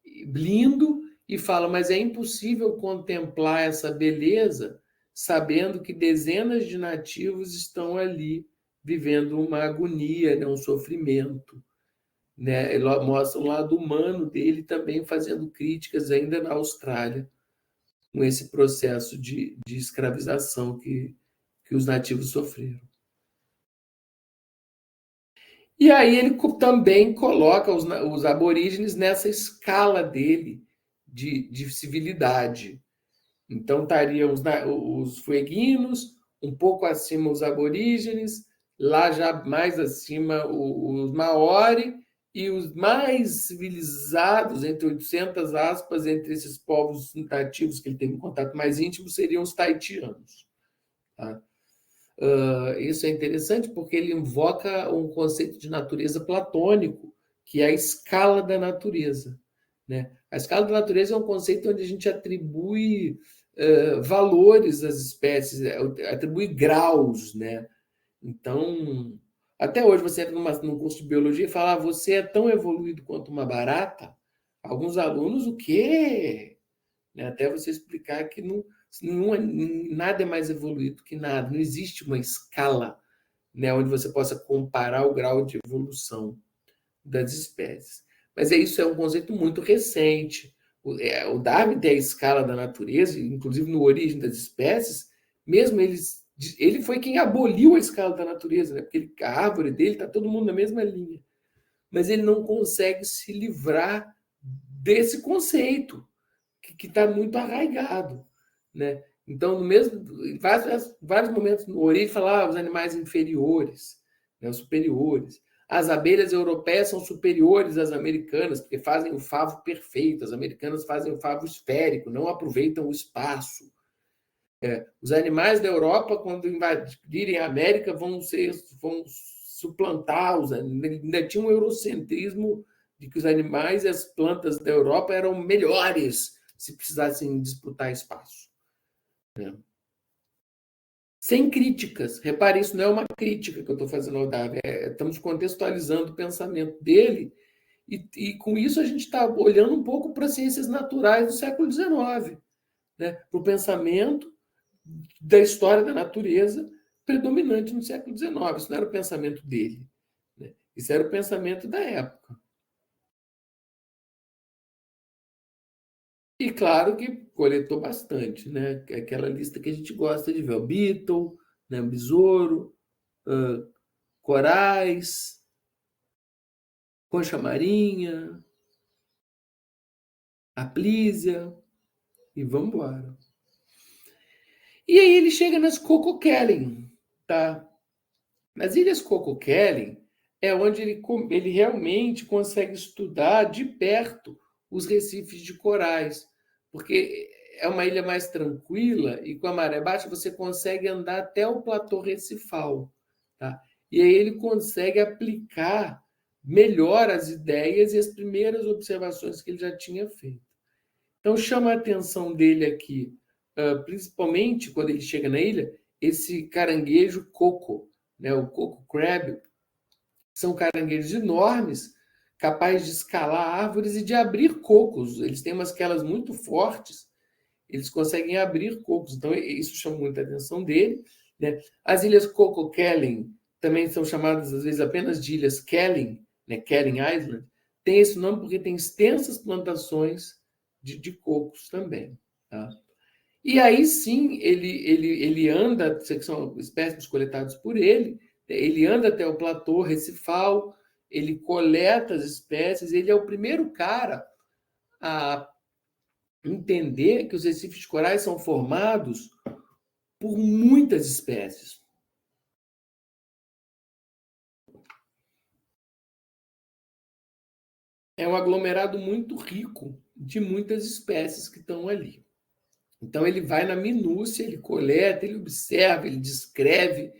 lindo e fala, mas é impossível contemplar essa beleza sabendo que dezenas de nativos estão ali vivendo uma agonia, né, um sofrimento. Né? Ele mostra o lado humano dele também fazendo críticas ainda na Austrália com esse processo de escravização que os nativos sofreram. E aí ele também coloca os aborígenes nessa escala dele de civilidade. Então estariam os fueguinos, um pouco acima os aborígenes, lá já mais acima os maori, e os mais civilizados, entre 800 aspas, entre esses povos nativos que ele teve um contato mais íntimo, seriam os taitianos. Tá? Isso é interessante porque ele invoca um conceito de natureza platônico, que é a escala da natureza. Né? A escala da natureza é um conceito onde a gente atribui valores às espécies, atribui graus. Né? Então, até hoje, você entra num curso de biologia e fala, você é tão evoluído quanto uma barata? Alguns alunos, o quê? Né? Até você explicar que nada é mais evoluído que nada. Não existe uma escala, né, onde você possa comparar o grau de evolução das espécies. Mas isso é um conceito muito recente. O Darwin tem a escala da natureza, inclusive no Origem das Espécies, mesmo ele foi quem aboliu a escala da natureza, né? Porque a árvore dele está todo mundo na mesma linha. Mas ele não consegue se livrar desse conceito, que está muito arraigado. Né? Então, em vários momentos no Origem, fala os animais inferiores, né, os superiores. As abelhas europeias são superiores às americanas, porque fazem o favo perfeito. As americanas fazem o favo esférico, não aproveitam o espaço. Os animais da Europa, quando invadirem a América, vão suplantar. Ainda tinha um eurocentrismo de que os animais e as plantas da Europa eram melhores se precisassem disputar espaço. Sem críticas. Repare, isso não é uma crítica que eu estou fazendo ao Darwin. Estamos contextualizando o pensamento dele e com isso a gente está olhando um pouco para as ciências naturais do século XIX, né? Para o pensamento da história da natureza predominante no século XIX. Isso não era o pensamento dele. Né? Isso era o pensamento da época. E claro que coletou bastante, né? Aquela lista que a gente gosta de ver. O Beetle, né? O besouro, corais, concha marinha, a plísia, e vamos embora. E aí ele chega nas Cocos-Keeling, tá? Nas Ilhas Cocos-Keeling é onde ele realmente consegue estudar de perto os recifes de corais, porque é uma ilha mais tranquila e com a maré baixa você consegue andar até o platô recifal. Tá? E aí ele consegue aplicar melhor as ideias e as primeiras observações que ele já tinha feito. Então chama a atenção dele aqui, principalmente quando ele chega na ilha, esse caranguejo coco, né? O coco crab. São caranguejos enormes, capazes de escalar árvores e de abrir cocos. Eles têm umas quelas muito fortes, eles conseguem abrir cocos. Então, isso chama muita atenção dele. Né? As ilhas Cocos-Keeling também são chamadas, às vezes, apenas de ilhas Keeling, né? Keeling Island. Tem esse nome porque tem extensas plantações de cocos também. Tá? E aí, sim, ele anda, que são espécimes coletados por ele anda até o platô recifal, ele coleta as espécies, ele é o primeiro cara a entender que os recifes de corais são formados por muitas espécies. É um aglomerado muito rico de muitas espécies que estão ali. Então, ele vai na minúcia, ele coleta, ele observa, ele descreve,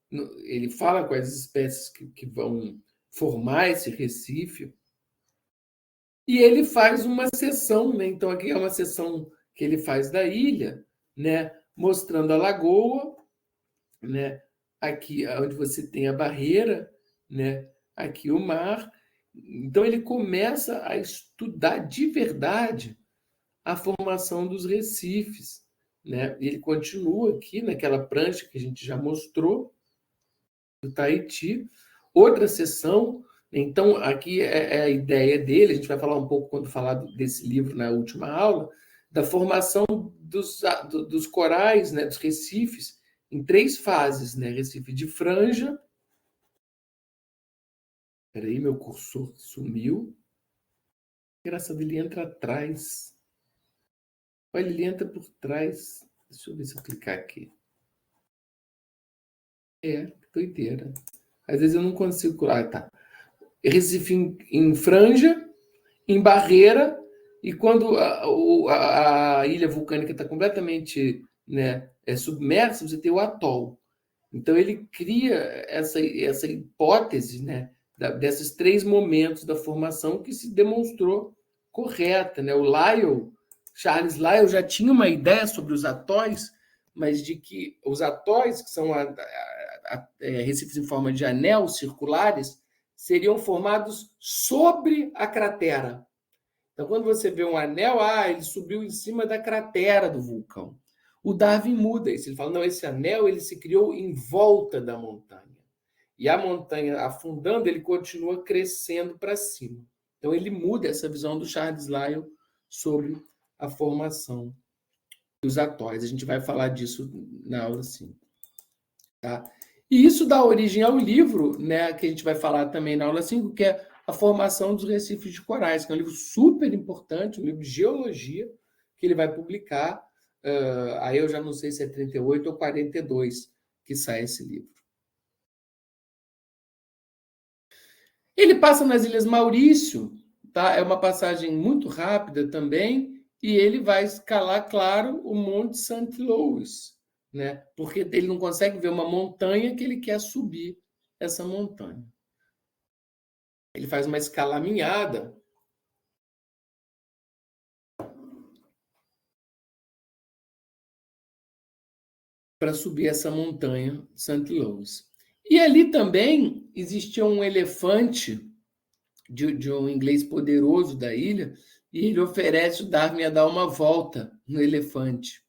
ele fala quais espécies que vão formar esse recife, e ele faz uma seção, né? Então, aqui é uma seção que ele faz da ilha, né? Mostrando a lagoa, né? Aqui onde você tem a barreira, né? Aqui o mar. Então, ele começa a estudar de verdade a formação dos recifes, né? Ele continua aqui naquela prancha que a gente já mostrou, do Tahiti. Outra seção, então, aqui é a ideia dele, a gente vai falar um pouco quando falar desse livro na última aula, da formação dos corais, né, dos recifes, em 3 fases, né? Recife de franja. Espera aí, meu cursor sumiu. Engraçado, ele entra atrás. Olha, ele entra por trás. Deixa eu ver se eu clicar aqui. Que doideira. Às vezes eu não consigo. Ah, tá. Recife em franja, em barreira, e quando a ilha vulcânica está completamente, né, submersa, você tem o atol. Então, ele cria essa hipótese, né, desses 3 momentos da formação que se demonstrou correta, né? O Lyell, Charles Lyell, já tinha uma ideia sobre os atóis, mas de que os atóis, que são recifes em forma de anel circulares, seriam formados sobre a cratera. Então, quando você vê um anel, ele subiu em cima da cratera do vulcão. O Darwin muda isso. Ele fala, não, esse anel ele se criou em volta da montanha. E a montanha afundando, ele continua crescendo para cima. Então, ele muda essa visão do Charles Lyell sobre a formação dos atóis. A gente vai falar disso na aula 5. Tá? E isso dá origem ao livro, né, que a gente vai falar também na aula 5, que é A Formação dos Recifes de Corais, que é um livro super importante, um livro de geologia, que ele vai publicar. Aí eu já não sei se é 38 ou 42 que sai esse livro. Ele passa nas Ilhas Maurício, tá? É uma passagem muito rápida também, e ele vai escalar, claro, o Monte St. Louis, né? Porque ele não consegue ver uma montanha que ele quer subir essa montanha. Ele faz uma escalaminhada para subir essa montanha, St. Louis. E ali também existia um elefante de um inglês poderoso da ilha, e ele oferece o Darwin a dar uma volta no elefante.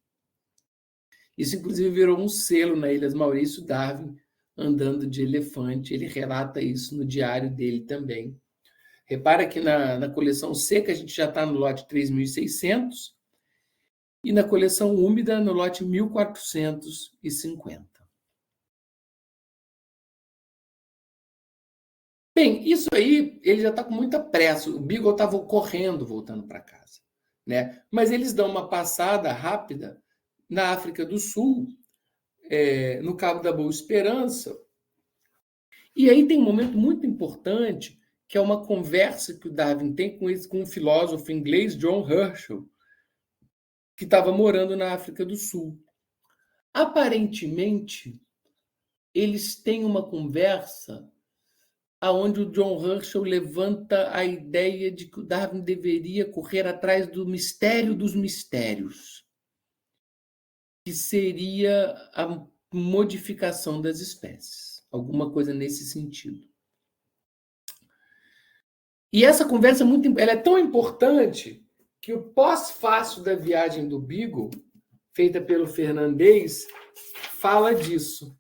Isso, inclusive, virou um selo na Ilhas Maurício, Darwin andando de elefante. Ele relata isso no diário dele também. Repara que na coleção seca a gente já está no lote 3.600 e na coleção úmida no lote 1.450. Bem, isso aí ele já está com muita pressa. O Beagle estava correndo, voltando para casa, né? Mas eles dão uma passada rápida na África do Sul, no Cabo da Boa Esperança. E aí tem um momento muito importante, que é uma conversa que o Darwin tem com um filósofo inglês, John Herschel, que estava morando na África do Sul. Aparentemente, eles têm uma conversa onde o John Herschel levanta a ideia de que o Darwin deveria correr atrás do mistério dos mistérios, que seria a modificação das espécies, alguma coisa nesse sentido. E essa conversa ela é tão importante que o pós-fácil da viagem do Beagle, feita pelo Fernandes, fala disso.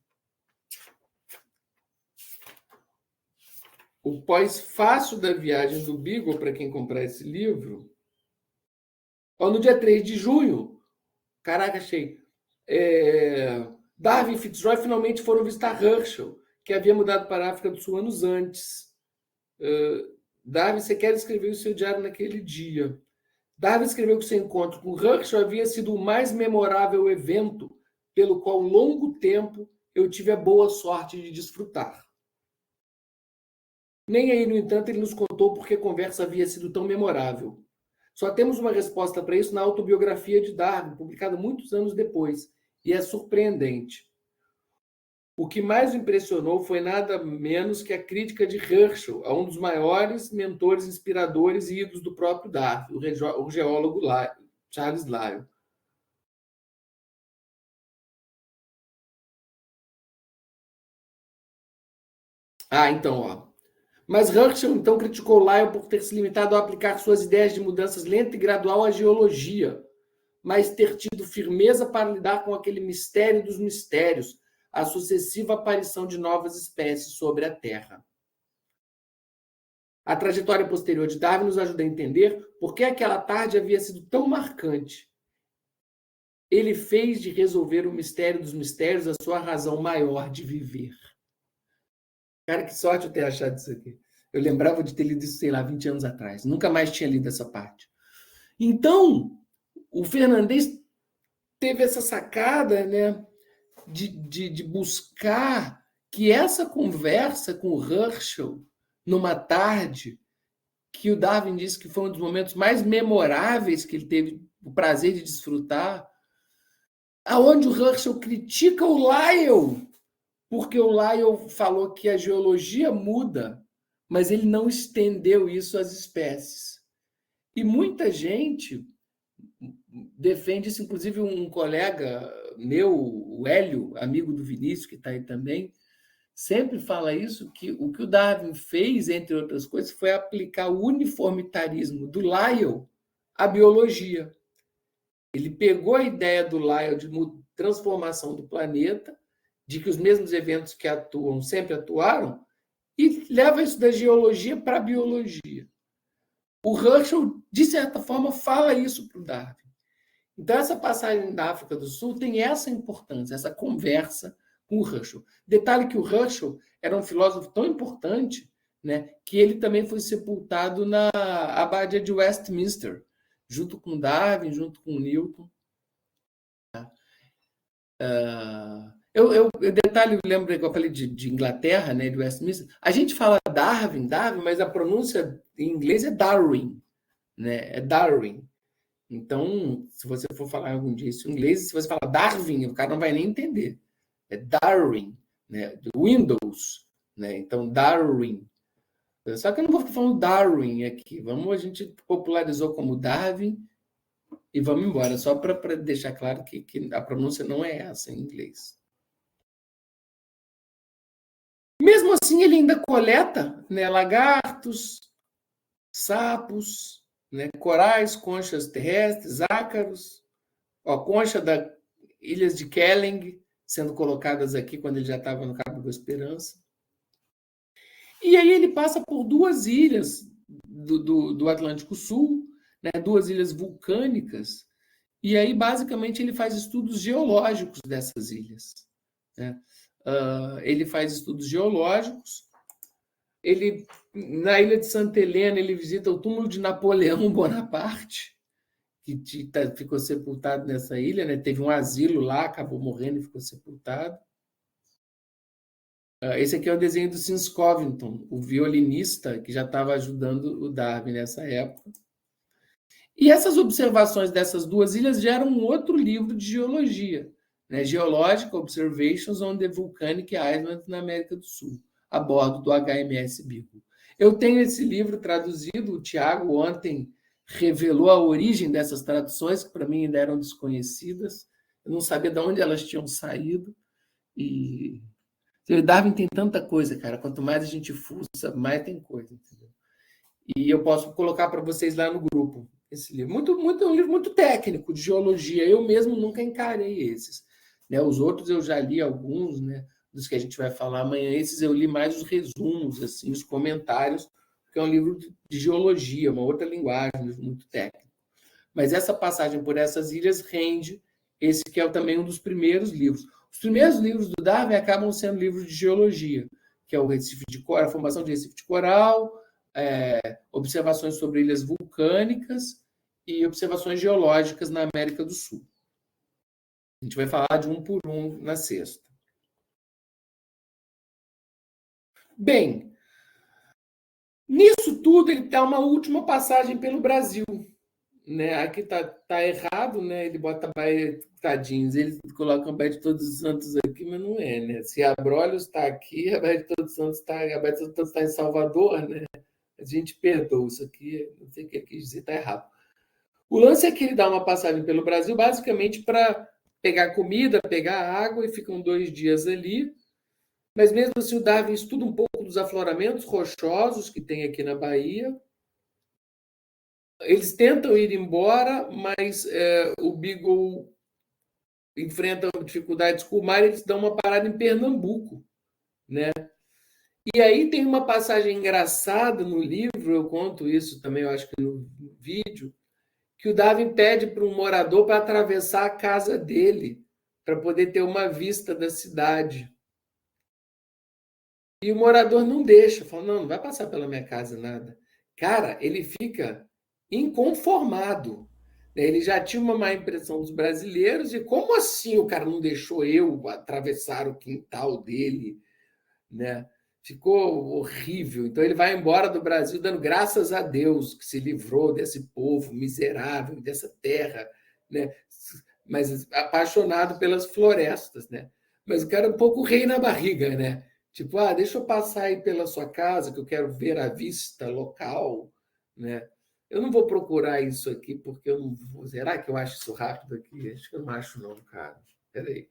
O pós-fácil da viagem do Beagle, para quem comprar esse livro, no dia 3 de junho, caraca, achei, Darwin e Fitzroy finalmente foram visitar Herschel, que havia mudado para a África do Sul anos antes. Darwin sequer escreveu o seu diário naquele dia. Darwin escreveu que seu encontro com Herschel havia sido o mais memorável evento pelo qual, longo tempo, eu tive a boa sorte de desfrutar. Nem aí, no entanto, ele nos contou por que a conversa havia sido tão memorável. Só temos uma resposta para isso na autobiografia de Darwin, publicada muitos anos depois, e é surpreendente. O que mais o impressionou foi nada menos que a crítica de Herschel a um dos maiores mentores inspiradores e ídolos do próprio Darwin, o geólogo Charles Lyell. Então, ó. Mas Herschel, então, criticou Lyell por ter se limitado a aplicar suas ideias de mudanças lenta e gradual à geologia, mas ter tido firmeza para lidar com aquele mistério dos mistérios, a sucessiva aparição de novas espécies sobre a Terra. A trajetória posterior de Darwin nos ajuda a entender por que aquela tarde havia sido tão marcante. Ele fez de resolver o mistério dos mistérios a sua razão maior de viver. Cara, que sorte eu ter achado isso aqui. Eu lembrava de ter lido isso, sei lá, 20 anos atrás. Nunca mais tinha lido essa parte. Então, o Fernandes teve essa sacada, né, de buscar que essa conversa com o Herschel, numa tarde, que o Darwin disse que foi um dos momentos mais memoráveis que ele teve o prazer de desfrutar, aonde o Herschel critica o Lyell, porque o Lyell falou que a geologia muda, mas ele não estendeu isso às espécies. E muita gente defende isso, inclusive um colega meu, o Hélio, amigo do Vinícius, que está aí também, sempre fala isso, que o Darwin fez, entre outras coisas, foi aplicar o uniformitarismo do Lyell à biologia. Ele pegou a ideia do Lyell de transformação do planeta, de que os mesmos eventos que atuam sempre atuaram, e leva isso da geologia para a biologia. O Herschel, de certa forma, fala isso para o Darwin. Então, essa passagem da África do Sul tem essa importância, essa conversa com o Herschel. Detalhe que o Herschel era um filósofo tão importante, né, que ele também foi sepultado na Abadia de Westminster, junto com Darwin, junto com Newton. Detalhe, lembra que eu falei de Inglaterra, né, de Westminster? A gente fala Darwin, mas a pronúncia em inglês é Darwin, né? É Darwin. Então, se você for falar algum dia isso em inglês, se você falar Darwin, o cara não vai nem entender. É Darwin, né? Windows, né? Então, Darwin. Só que eu não vou ficar falando Darwin aqui. A gente popularizou como Darwin e vamos embora, só para deixar claro que a pronúncia não é essa em inglês. Mesmo assim, ele ainda coleta, né, lagartos, sapos, né, corais, conchas terrestres, ácaros, a concha das Ilhas de Keeling sendo colocadas aqui quando ele já estava no Cabo da Esperança. E aí ele passa por duas ilhas do Atlântico Sul, né, duas ilhas vulcânicas, e aí basicamente ele faz estudos geológicos dessas ilhas, né? Ele faz estudos geológicos. Na ilha de Santa Helena, ele visita o túmulo de Napoleão Bonaparte, que ficou sepultado nessa ilha, né? Teve um asilo lá, acabou morrendo e ficou sepultado. Esse aqui é o desenho do Sims Covington, o violinista que já estava ajudando o Darwin nessa época. E essas observações dessas duas ilhas geram um outro livro de geologia, né? Geological Observations on the Volcanic Islands na América do Sul, a bordo do HMS Beagle. Eu tenho esse livro traduzido, o Tiago ontem revelou a origem dessas traduções, que para mim ainda eram desconhecidas, eu não sabia de onde elas tinham saído, e o Darwin tem tanta coisa, cara, quanto mais a gente fuça, mais tem coisa, entendeu? E eu posso colocar para vocês lá no grupo esse livro. Um livro muito técnico, de geologia, eu mesmo nunca encarei esses, né? Os outros eu já li alguns, né, dos que a gente vai falar amanhã. Esses eu li mais os resumos, assim, os comentários, porque é um livro de geologia, uma outra linguagem, um livro muito técnico. Mas essa passagem por essas ilhas rende esse que é também um dos primeiros livros. Os primeiros livros do Darwin acabam sendo livros de geologia, que é o Recife de Coral, a formação de Recife de Coral, observações sobre ilhas vulcânicas e observações geológicas na América do Sul. A gente vai falar de um por um na sexta. Bem, nisso tudo ele dá uma última passagem pelo Brasil, né? Aqui tá errado, né? Ele bota Baía, tadinhos, eles colocam a Baía de Todos os Santos aqui, mas não é, né? Se Abrolhos está aqui, a Baía de Todos os Santos está, a Baía de Todos os Santos está em Salvador, né? A gente perdoa isso aqui, não sei o que ele quis dizer, está errado. O lance é que ele dá uma passagem pelo Brasil basicamente para pegar comida, pegar água e ficam 2 dias ali. Mas mesmo assim o Darwin estuda um pouco dos afloramentos rochosos que tem aqui na Bahia. Eles tentam ir embora, mas o Beagle enfrenta dificuldades com o mar e eles dão uma parada em Pernambuco, né? E aí tem uma passagem engraçada no livro, eu conto isso também, eu acho que no vídeo, que o Darwin pede para um morador para atravessar a casa dele, para poder ter uma vista da cidade. E o morador não deixa, fala, não vai passar pela minha casa nada. Cara, ele fica inconformado. Ele já tinha uma má impressão dos brasileiros, e como assim o cara não deixou eu atravessar o quintal dele, né? Ficou horrível. Então ele vai embora do Brasil dando graças a Deus que se livrou desse povo miserável, dessa terra, né? Mas apaixonado pelas florestas, né? Mas o cara é um pouco rei na barriga, né? Tipo, deixa eu passar aí pela sua casa que eu quero ver a vista local, né? Eu não vou procurar isso aqui porque eu não vou. Será que eu acho isso rápido aqui? Acho que eu não acho não, cara. Peraí.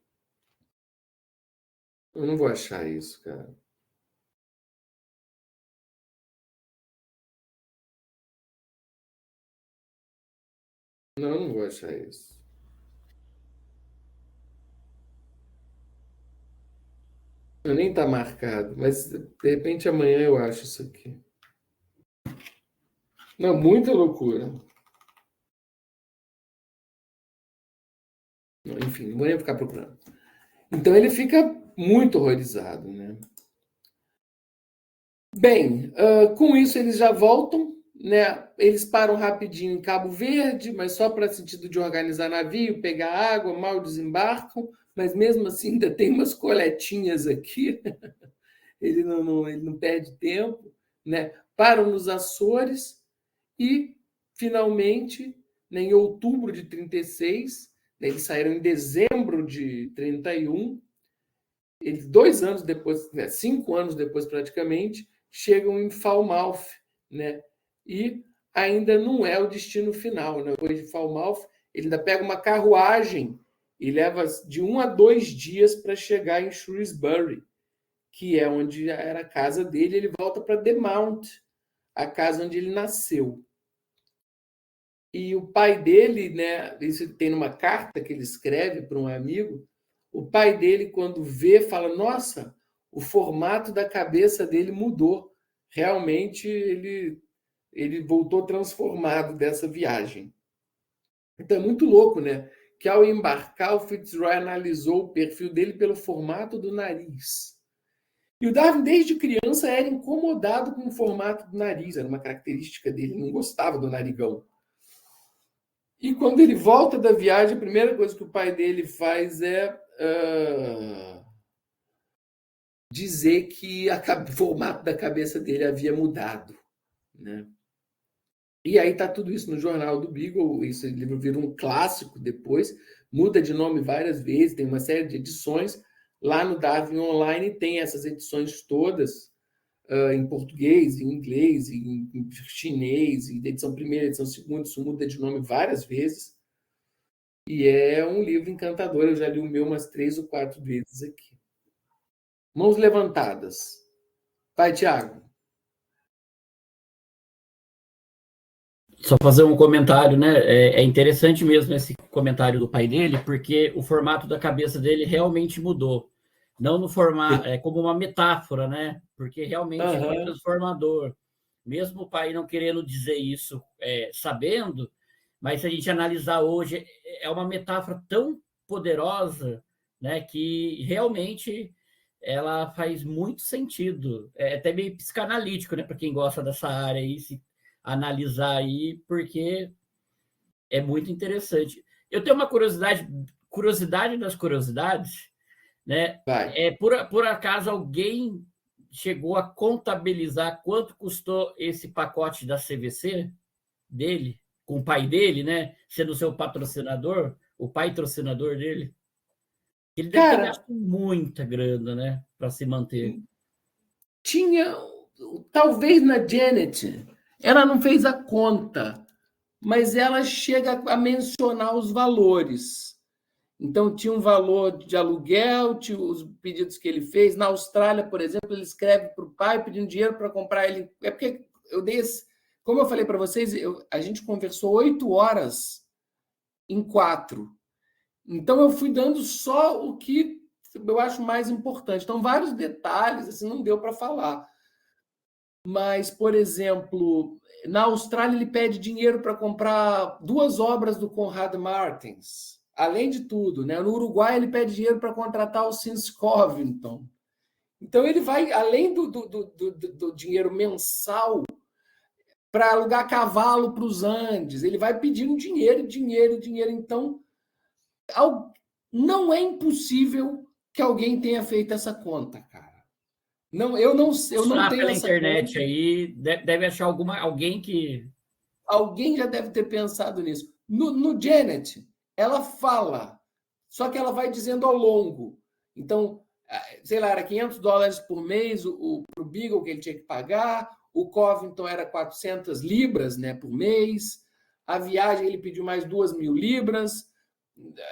Eu não vou achar isso, cara. Não, eu não vou achar isso. Nem tá marcado, mas de repente amanhã eu acho isso aqui. Não, muita loucura. Enfim, não vou nem ficar procurando. Então ele fica muito horrorizado, né? Bem, com isso eles já voltam, né? Eles param rapidinho em Cabo Verde, mas só para sentido de organizar navio, pegar água, mal desembarcam, mas mesmo assim ainda tem umas coletinhas aqui. Ele não perde tempo, né? Param nos Açores e, finalmente, né, em outubro de 36, né, eles saíram em dezembro de 31, eles 2 anos depois, né, 5 anos depois praticamente, chegam em Falmouth, né? E ainda não é o destino final, né? Depois de Falmouth, ele ainda pega uma carruagem e leva de 1 a 2 dias para chegar em Shrewsbury, que é onde era a casa dele. Ele volta para The Mount, a casa onde ele nasceu. E o pai dele, né, isso tem numa carta que ele escreve para um amigo, o pai dele, quando vê, fala, nossa, o formato da cabeça dele mudou. Realmente, ele voltou transformado dessa viagem. Então, é muito louco, né? Que ao embarcar, o Fitzroy analisou o perfil dele pelo formato do nariz. E o Darwin, desde criança, era incomodado com o formato do nariz, era uma característica dele, não gostava do narigão. E quando ele volta da viagem, a primeira coisa que o pai dele faz é dizer que o formato da cabeça dele havia mudado, né? E aí tá tudo isso no jornal do Beagle, esse livro vira um clássico depois, muda de nome várias vezes, tem uma série de edições. Lá no Darwin Online tem essas edições todas, em português, em inglês, em chinês, em edição primeira, edição segunda, isso muda de nome várias vezes. E é um livro encantador, eu já li o meu umas 3 ou 4 vezes aqui. Mãos levantadas. Vai, Tiago. Só fazer um comentário, né? É interessante mesmo esse comentário do pai dele, porque o formato da cabeça dele realmente mudou. Não no formato, como uma metáfora, né? Porque realmente foi transformador. Mesmo o pai não querendo dizer isso sabendo, mas se a gente analisar hoje, é uma metáfora tão poderosa, né? Que realmente ela faz muito sentido. É até meio psicanalítico, né? Para quem gosta dessa área aí, se analisar aí, porque é muito interessante. Eu tenho uma curiosidade das curiosidades, né? Por acaso alguém chegou a contabilizar quanto custou esse pacote da CVC dele? com o pai dele, né? Sendo seu patrocinador, o patrocinador dele. Ele deve ter gasto muita grana, né? Para se manter. Tinha, talvez na Janet, ela não fez a conta, mas ela chega a mencionar os valores. Então, tinha um valor de aluguel, tinha os pedidos que ele fez. Na Austrália, por exemplo, ele escreve para o pai pedindo dinheiro para comprar ele. É porque eu dei como eu falei para vocês, a gente conversou 8 horas em 4. Então, eu fui dando só o que eu acho mais importante. Então, vários detalhes, assim, não deu para falar. Mas, por exemplo, na Austrália, ele pede dinheiro para comprar 2 obras do Conrad Martins, além de tudo, né? No Uruguai, ele pede dinheiro para contratar o Sims Covington. Então, ele vai, além do dinheiro mensal, para alugar cavalo para os Andes, ele vai pedindo dinheiro. Então, não é impossível que alguém tenha feito essa conta, cara. Não, eu não tenho pela essa internet conta. Aí, deve achar alguém que... Alguém já deve ter pensado nisso. No Janet, ela fala, só que ela vai dizendo ao longo. Então, sei lá, era $500 por mês o Beagle que ele tinha que pagar, o Covington era 400 libras, né, por mês, a viagem ele pediu mais 2.000 libras,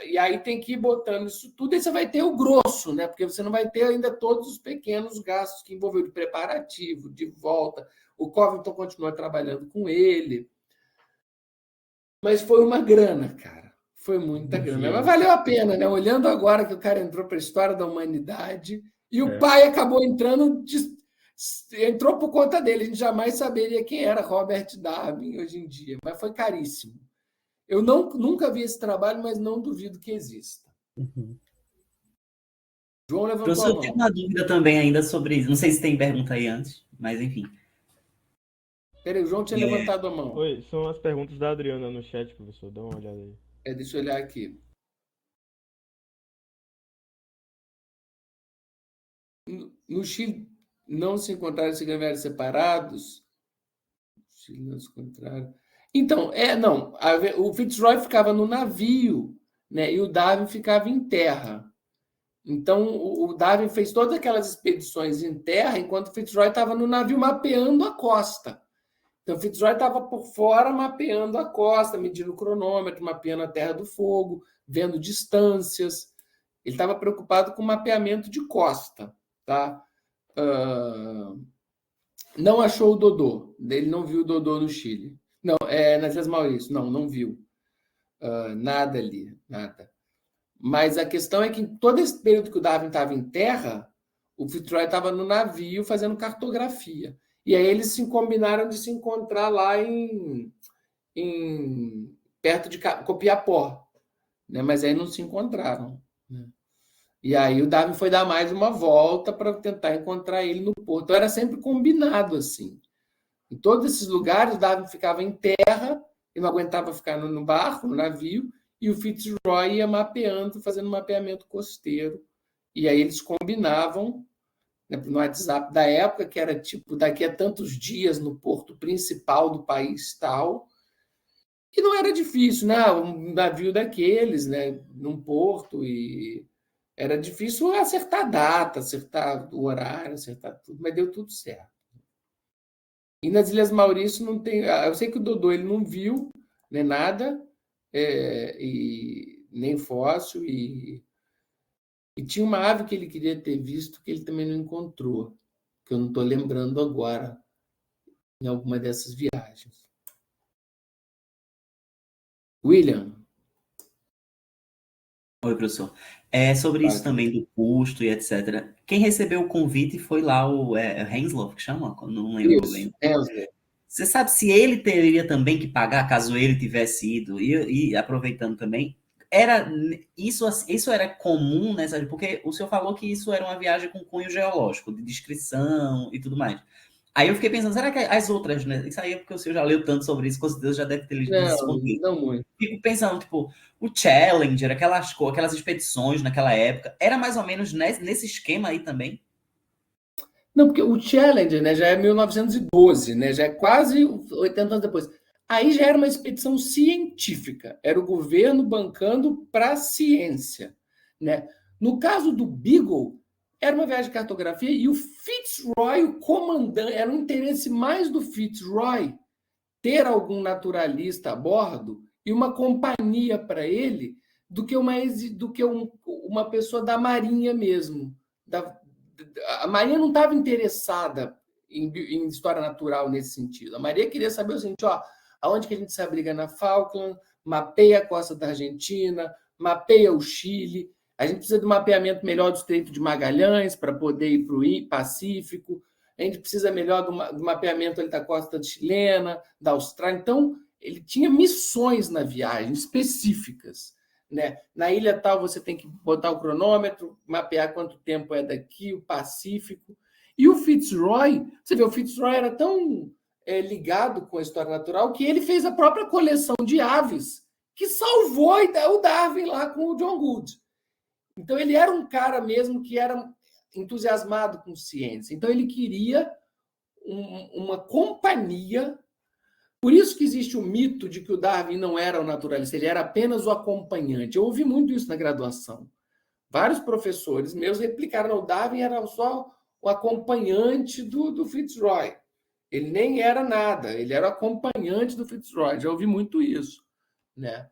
e aí tem que ir botando isso tudo, e você vai ter o grosso, né, porque você não vai ter ainda todos os pequenos gastos que envolveu de preparativo, de volta. O Covington continua trabalhando com ele. Mas foi uma grana, cara. Foi muita grana. Mas valeu a pena, né? Olhando agora que o cara entrou para a história da humanidade e o pai acabou entrou por conta dele. A gente jamais saberia quem era Robert Darwin hoje em dia, mas foi caríssimo. Eu nunca vi esse trabalho, mas não duvido que exista. João levantou a mão. Eu tenho uma dúvida também ainda sobre isso. Não sei se tem pergunta aí antes, mas enfim. Peraí, o João tinha levantado a mão. Oi, são as perguntas da Adriana no chat, professor. Dá uma olhada aí. Deixa eu olhar aqui. No Chile, não se encontraram ciganos separados? Chile não se encontraram. Então, não. O Fitzroy ficava no navio, né? E o Darwin ficava em terra. Então, o Darwin fez todas aquelas expedições em terra, enquanto o Fitzroy estava no navio mapeando a costa. Então, o Fitzroy estava por fora mapeando a costa, medindo o cronômetro, mapeando a Terra do Fogo, vendo distâncias. Ele estava preocupado com o mapeamento de costa. Tá? Não achou o Dodô. Ele não viu o Dodô no Chile. Não, nas Ilhas Maurícias. Não viu. Nada ali, nada. Mas a questão é que em todo esse período que o Darwin estava em terra, o Fitzroy estava no navio fazendo cartografia. E aí eles se combinaram de se encontrar lá perto de Copiapó, né? Mas aí não se encontraram, né? E aí o Darwin foi dar mais uma volta para tentar encontrar ele no porto. Então era sempre combinado assim. Em todos esses lugares, o Darwin ficava em terra e não aguentava ficar no barco, no navio, e o Fitzroy ia mapeando, fazendo mapeamento costeiro. E aí eles combinavam no WhatsApp da época, que era tipo, daqui a tantos dias no porto principal do país tal. E não era difícil, né? Um navio daqueles, né? Num porto, e era difícil acertar a data, acertar o horário, acertar tudo, mas deu tudo certo. E nas Ilhas Maurícias não tem... Eu sei que o Dodô ele não viu, né, nada, e nem fóssil, e tinha uma ave que ele queria ter visto que ele também não encontrou, que eu não estou lembrando agora, em alguma dessas viagens. William? Oi, professor. Sobre isso também do custo e etc. Quem recebeu o convite foi lá o Henslow, que chama? Não lembro bem. Você sabe se ele teria também que pagar, caso ele tivesse ido, e aproveitando também, isso era comum nessa, porque o senhor falou que isso era uma viagem com cunho geológico, de descrição e tudo mais. Aí eu fiquei pensando, será que as outras, né? Isso aí é porque o senhor já leu tanto sobre isso, com certeza já deve ter lido isso. Não muito. Fico pensando, tipo, o Challenger, aquelas expedições naquela época, era mais ou menos nesse esquema aí também? Não, porque o Challenger, né, já é 1912, né, já é quase 80 anos depois. Aí já era uma expedição científica, era o governo bancando para a ciência, né? No caso do Beagle, era uma viagem de cartografia e o Fitzroy, o comandante, era um interesse mais do Fitzroy ter algum naturalista a bordo e uma companhia para ele do que uma pessoa da Marinha mesmo. A Marinha não estava interessada em história natural nesse sentido. A Marinha queria saber o seguinte, aonde que a gente se abriga na Falkland, mapeia a costa da Argentina, mapeia o Chile, a gente precisa de um mapeamento melhor do Estreito de Magalhães para poder ir para o Pacífico, a gente precisa melhor do mapeamento ali da costa chilena, da Austrália. Então, ele tinha missões na viagem específicas, né? Na ilha tal, você tem que botar o cronômetro, mapear quanto tempo é daqui, o Pacífico. E o Fitzroy, você vê, o Fitzroy era tão ligado com a história natural que ele fez a própria coleção de aves que salvou o Darwin lá com o John Gould. Então, ele era um cara mesmo que era entusiasmado com ciência. Então, ele queria uma companhia. Por isso que existe o mito de que o Darwin não era o naturalista, ele era apenas o acompanhante. Eu ouvi muito isso na graduação. Vários professores meus replicaram, o Darwin era só o acompanhante do Fitzroy. Ele nem era nada, ele era o acompanhante do Fitzroy. Já ouvi muito isso, né?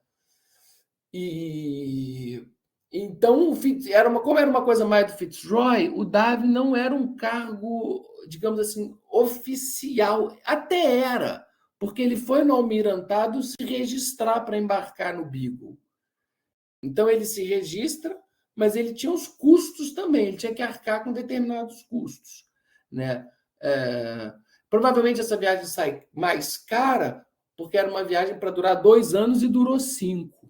Então, como era uma coisa mais do Fitzroy, o Darwin não era um cargo, digamos assim, oficial. Até era, porque ele foi no Almirantado se registrar para embarcar no Beagle. Então, ele se registra, mas ele tinha os custos também, ele tinha que arcar com determinados custos, né? Provavelmente essa viagem sai mais cara, porque era uma viagem para durar 2 anos e durou 5.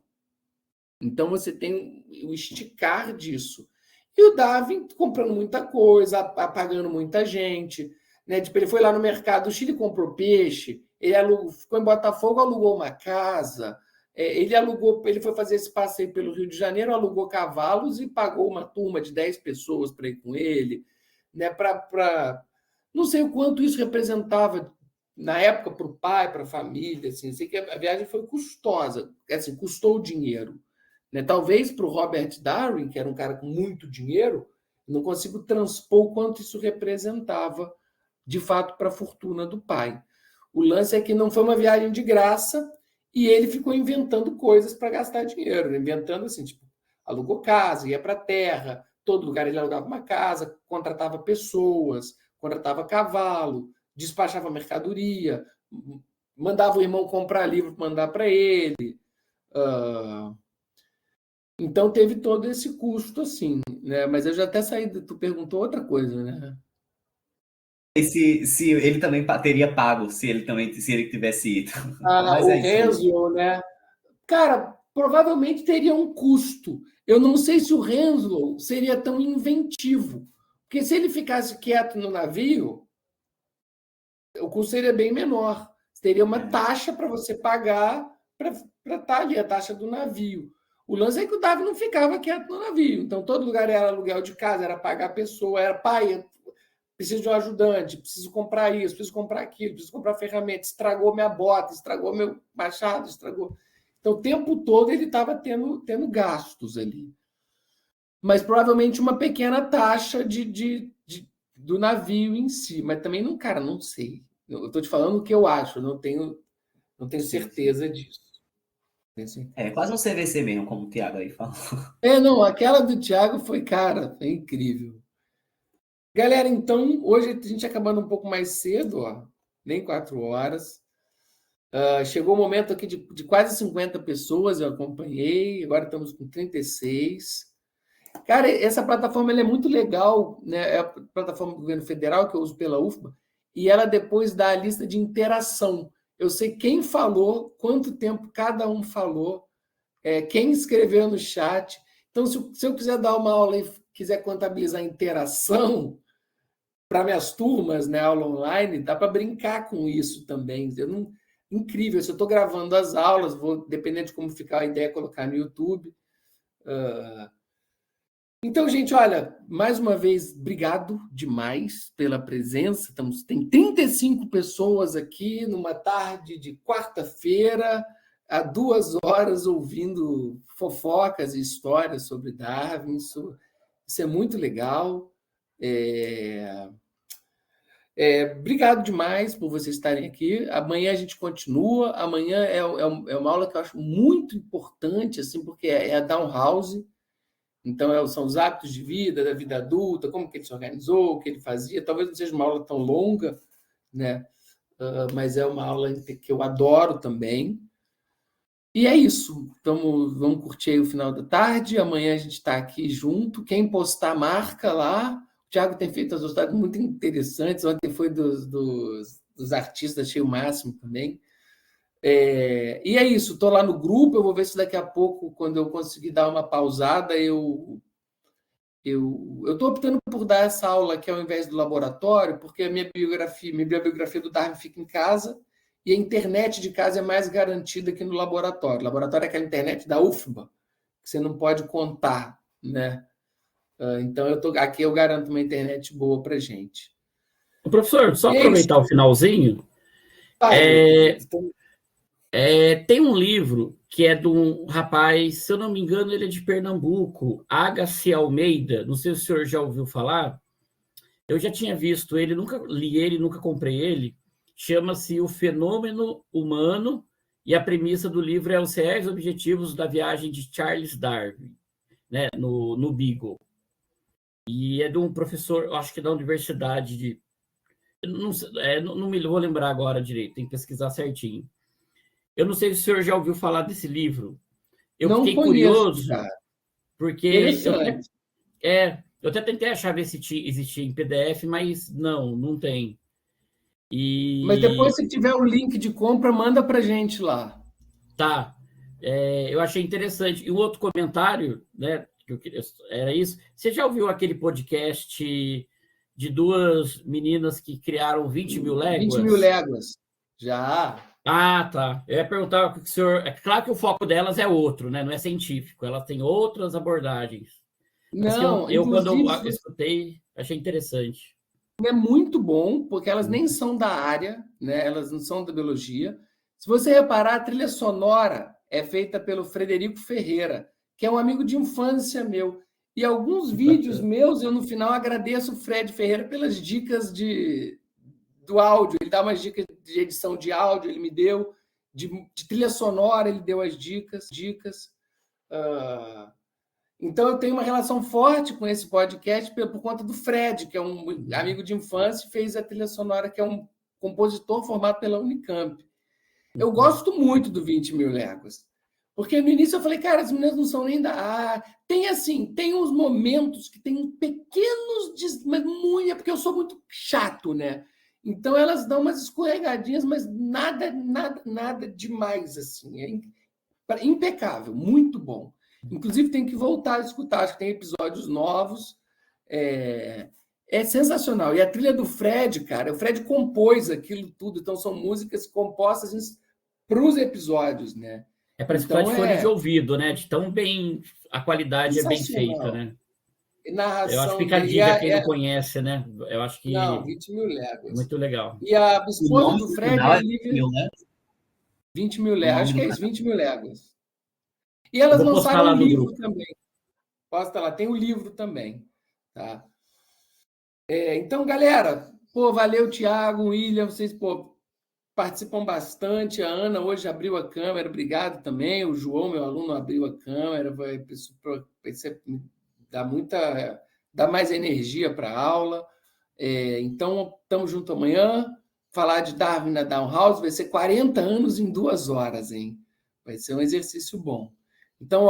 Então, você tem o esticar disso. E o Darwin comprando muita coisa, apagando muita gente, né? Tipo, ele foi lá no mercado do Chile, comprou peixe, ele ficou em Botafogo, alugou uma casa, ele foi fazer esse passeio pelo Rio de Janeiro, alugou cavalos e pagou uma turma de 10 pessoas para ir com ele, né? Não sei o quanto isso representava na época para o pai, para a família, assim, sei que a viagem foi custosa, assim, custou dinheiro. Né? Talvez para o Robert Darwin, que era um cara com muito dinheiro, não consigo transpor o quanto isso representava, de fato, para a fortuna do pai. O lance é que não foi uma viagem de graça e ele ficou inventando coisas para gastar dinheiro, inventando assim, tipo, alugou casa, ia para a terra, todo lugar ele alugava uma casa, contratava pessoas, contratava cavalo, despachava mercadoria, mandava o irmão comprar livro para mandar para ele. Então, teve todo esse custo, assim, né? Mas eu já até saí, tu perguntou outra coisa, né? Se ele também teria pago, se ele tivesse ido. O Henslow, né? Cara, provavelmente teria um custo. Eu não sei se o Henslow seria tão inventivo, porque se ele ficasse quieto no navio, o custo seria bem menor. Teria uma taxa para você pagar para estar ali, a taxa do navio. O lance é que o Darwin não ficava quieto no navio. Então, todo lugar era aluguel de casa, era pagar a pessoa, era pai, preciso de um ajudante, preciso comprar isso, preciso comprar aquilo, preciso comprar ferramenta, estragou minha bota, estragou meu machado, estragou. Então, o tempo todo ele estava tendo gastos ali. Mas provavelmente uma pequena taxa do navio em si. Mas também, não, cara, não sei. Eu estou te falando o que eu acho, não tenho certeza disso. Quase um CVC mesmo, como o Thiago aí falou. Não, aquela do Thiago foi, cara, foi incrível. Galera, então, hoje a gente acabando um pouco mais cedo, nem 4 horas. Chegou o momento aqui de quase 50 pessoas, eu acompanhei, agora estamos com 36. Cara, essa plataforma ela é muito legal, né? É a plataforma do governo federal que eu uso pela UFBA, e ela depois dá a lista de interação. Eu sei quem falou, quanto tempo cada um falou, quem escreveu no chat. Então, se eu quiser dar uma aula e quiser contabilizar a interação para minhas turmas, né, aula online, dá para brincar com isso também. Incrível, se eu estou gravando as aulas, vou, dependendo de como ficar a ideia, colocar no YouTube. Então, gente, olha, mais uma vez, obrigado demais pela presença. Tem 35 pessoas aqui numa tarde de quarta-feira, há 2 horas, ouvindo fofocas e histórias sobre Darwin. Isso é muito legal. Obrigado demais por vocês estarem aqui. Amanhã a gente continua. Amanhã é uma aula que eu acho muito importante, assim, porque é a Down House. Então, são os hábitos de vida, da vida adulta, como que ele se organizou, o que ele fazia. Talvez não seja uma aula tão longa, né? Mas é uma aula que eu adoro também. E é isso. Vamos curtir aí o final da tarde. Amanhã a gente está aqui junto. Quem postar, marca lá. O Thiago tem feito as postagens muito interessantes. Ontem foi dos artistas, achei o máximo também. E é isso, estou lá no grupo, eu vou ver se daqui a pouco, quando eu conseguir dar uma pausada, eu estou optando por dar essa aula aqui ao invés do laboratório, porque a minha biografia do Darwin fica em casa e a internet de casa é mais garantida que no laboratório. O laboratório é aquela internet da UFBA, que você não pode contar, né? Então, aqui eu garanto uma internet boa para gente. Professor, só aproveitar o finalzinho. Tem um livro que é de um rapaz, se eu não me engano, ele é de Pernambuco, H.C. Almeida, não sei se o senhor já ouviu falar. Eu já tinha visto ele, nunca li ele, nunca comprei ele. Chama-se O Fenômeno Humano, e a premissa do livro é os reais objetivos da viagem de Charles Darwin, né, no Beagle. E é de um professor, acho que da Universidade de... Não me vou lembrar agora direito, tem que pesquisar certinho. Eu não sei se o senhor já ouviu falar desse livro. Eu fiquei curioso, cara, porque eu até tentei achar ver se existia em PDF, mas não tem. Mas depois, se tiver o link de compra, manda para a gente lá. Tá. Eu achei interessante. E um outro comentário, né? Era isso. Você já ouviu aquele podcast de 2 meninas que criaram 20 mil léguas? 20 mil léguas. Já. Ah, tá. Eu ia perguntar o senhor. É claro que o foco delas é outro, né? Não é científico. Elas têm outras abordagens. Não, quando eu escutei, achei interessante. É muito bom, porque elas nem são da área, né? Elas não são da biologia. Se você reparar, a trilha sonora é feita pelo Frederico Ferreira, que é um amigo de infância meu. E alguns vídeos meus, eu no final agradeço o Fred Ferreira pelas dicas do áudio. Ele dá umas dicas de edição de áudio, ele me deu, de trilha sonora, ele deu as dicas. Então, eu tenho uma relação forte com esse podcast por conta do Fred, que é um amigo de infância, e fez a trilha sonora, que é um compositor formado pela Unicamp. Eu gosto muito do 20 mil léguas, porque no início eu falei, cara, as meninas não são nem da área. Tem uns momentos que tem pequenos, mas muito, porque eu sou muito chato, né? Então, elas dão umas escorregadinhas, mas nada demais, assim. É impecável, muito bom. Inclusive, tem que voltar a escutar, acho que tem episódios novos. É sensacional. E a trilha do Fred, cara, o Fred compôs aquilo tudo, então são músicas compostas para os episódios, né? Para escutar de fone de ouvido, né? De tão bem... A qualidade é bem feita, né? Narração. Eu acho que fica a dica quem não conhece, né? Eu acho que... Não, 20 mil léguas. Muito legal. E a esposa do Fred é Lívia... 20 mil léguas. Acho que é isso, 20 mil léguas. E elas lançaram um livro também. Posta lá, tem o livro também. Tá? Então, galera, valeu, Thiago, William, vocês participam bastante. A Ana hoje abriu a câmera, obrigado também. O João, meu aluno, abriu a câmera, vai dar mais energia para a aula. Então, estamos juntos amanhã. Falar de Darwin na Down House vai ser 40 anos em 2 horas, hein? Vai ser um exercício bom. Então,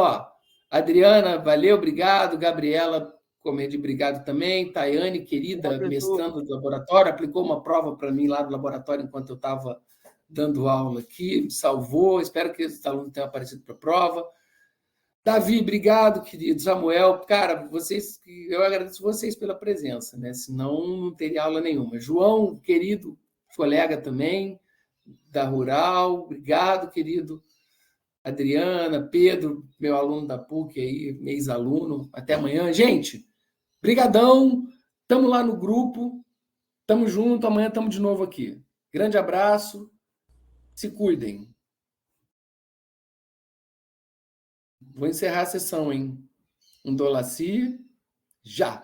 Adriana, valeu, obrigado. Gabriela Comedi, obrigado também. Tayane, querida, mestrando do laboratório, aplicou uma prova para mim lá do laboratório enquanto eu estava dando aula aqui, me salvou. Espero que os alunos tenham aparecido para a prova. Davi, obrigado, querido. Samuel, cara, eu agradeço vocês pela presença, né? Senão não teria aula nenhuma. João, querido colega também, da Rural, obrigado, querido. Adriana, Pedro, meu aluno da PUC aí, ex-aluno. Até amanhã. Gente, brigadão. Tamo lá no grupo. Tamo junto. Amanhã tamo de novo aqui. Grande abraço. Se cuidem. Vou encerrar a sessão, hein? Um Dolaci, já!